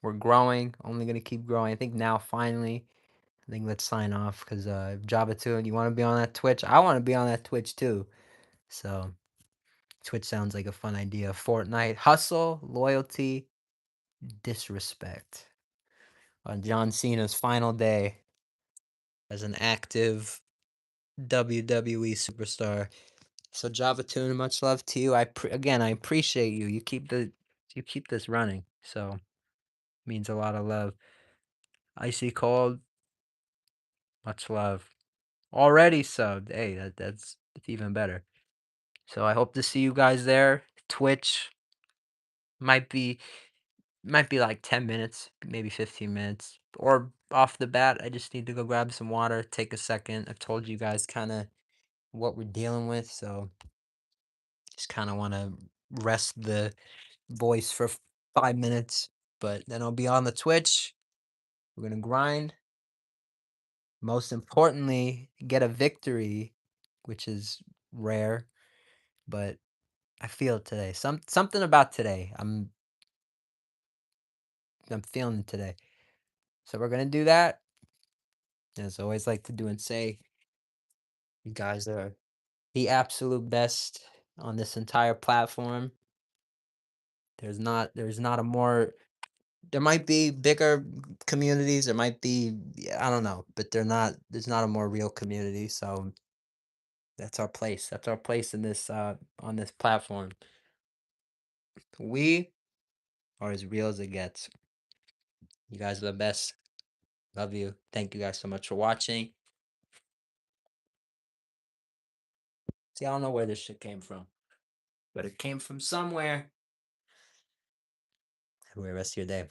We're growing. Only gonna keep growing. I think now finally. I think let's sign off because Java too, and you want to be on that Twitch? I want to be on that Twitch too. So Twitch sounds like a fun idea. Fortnite hustle, loyalty, disrespect. On John Cena's final day as an active WWE superstar. So Java Tune, much love to you. Again, I appreciate you. You keep this running. So means a lot of love. Icy cold, much love. Already subbed. Hey, that's even better. So I hope to see you guys there. Twitch might be might be like 10 minutes, maybe 15 minutes. Or off the bat, I just need to go grab some water, take a second. I've told you guys kind of what we're dealing with, so just kind of want to rest the voice for 5 minutes, but then I'll be on the Twitch. We're going to grind. Most importantly, get a victory, which is rare, but I feel it today. Something about today. I'm feeling it today. So we're gonna do that. As I always like to do and say, you guys are the absolute best on this entire platform. There's not a more there might be bigger communities, there might be I don't know, but there's not a more real community. So that's our place. That's our place in this on this platform. We are as real as it gets. You guys are the best. Love you. Thank you guys so much for watching. See, I don't know where this shit came from, but it came from somewhere. Have a great rest of your day.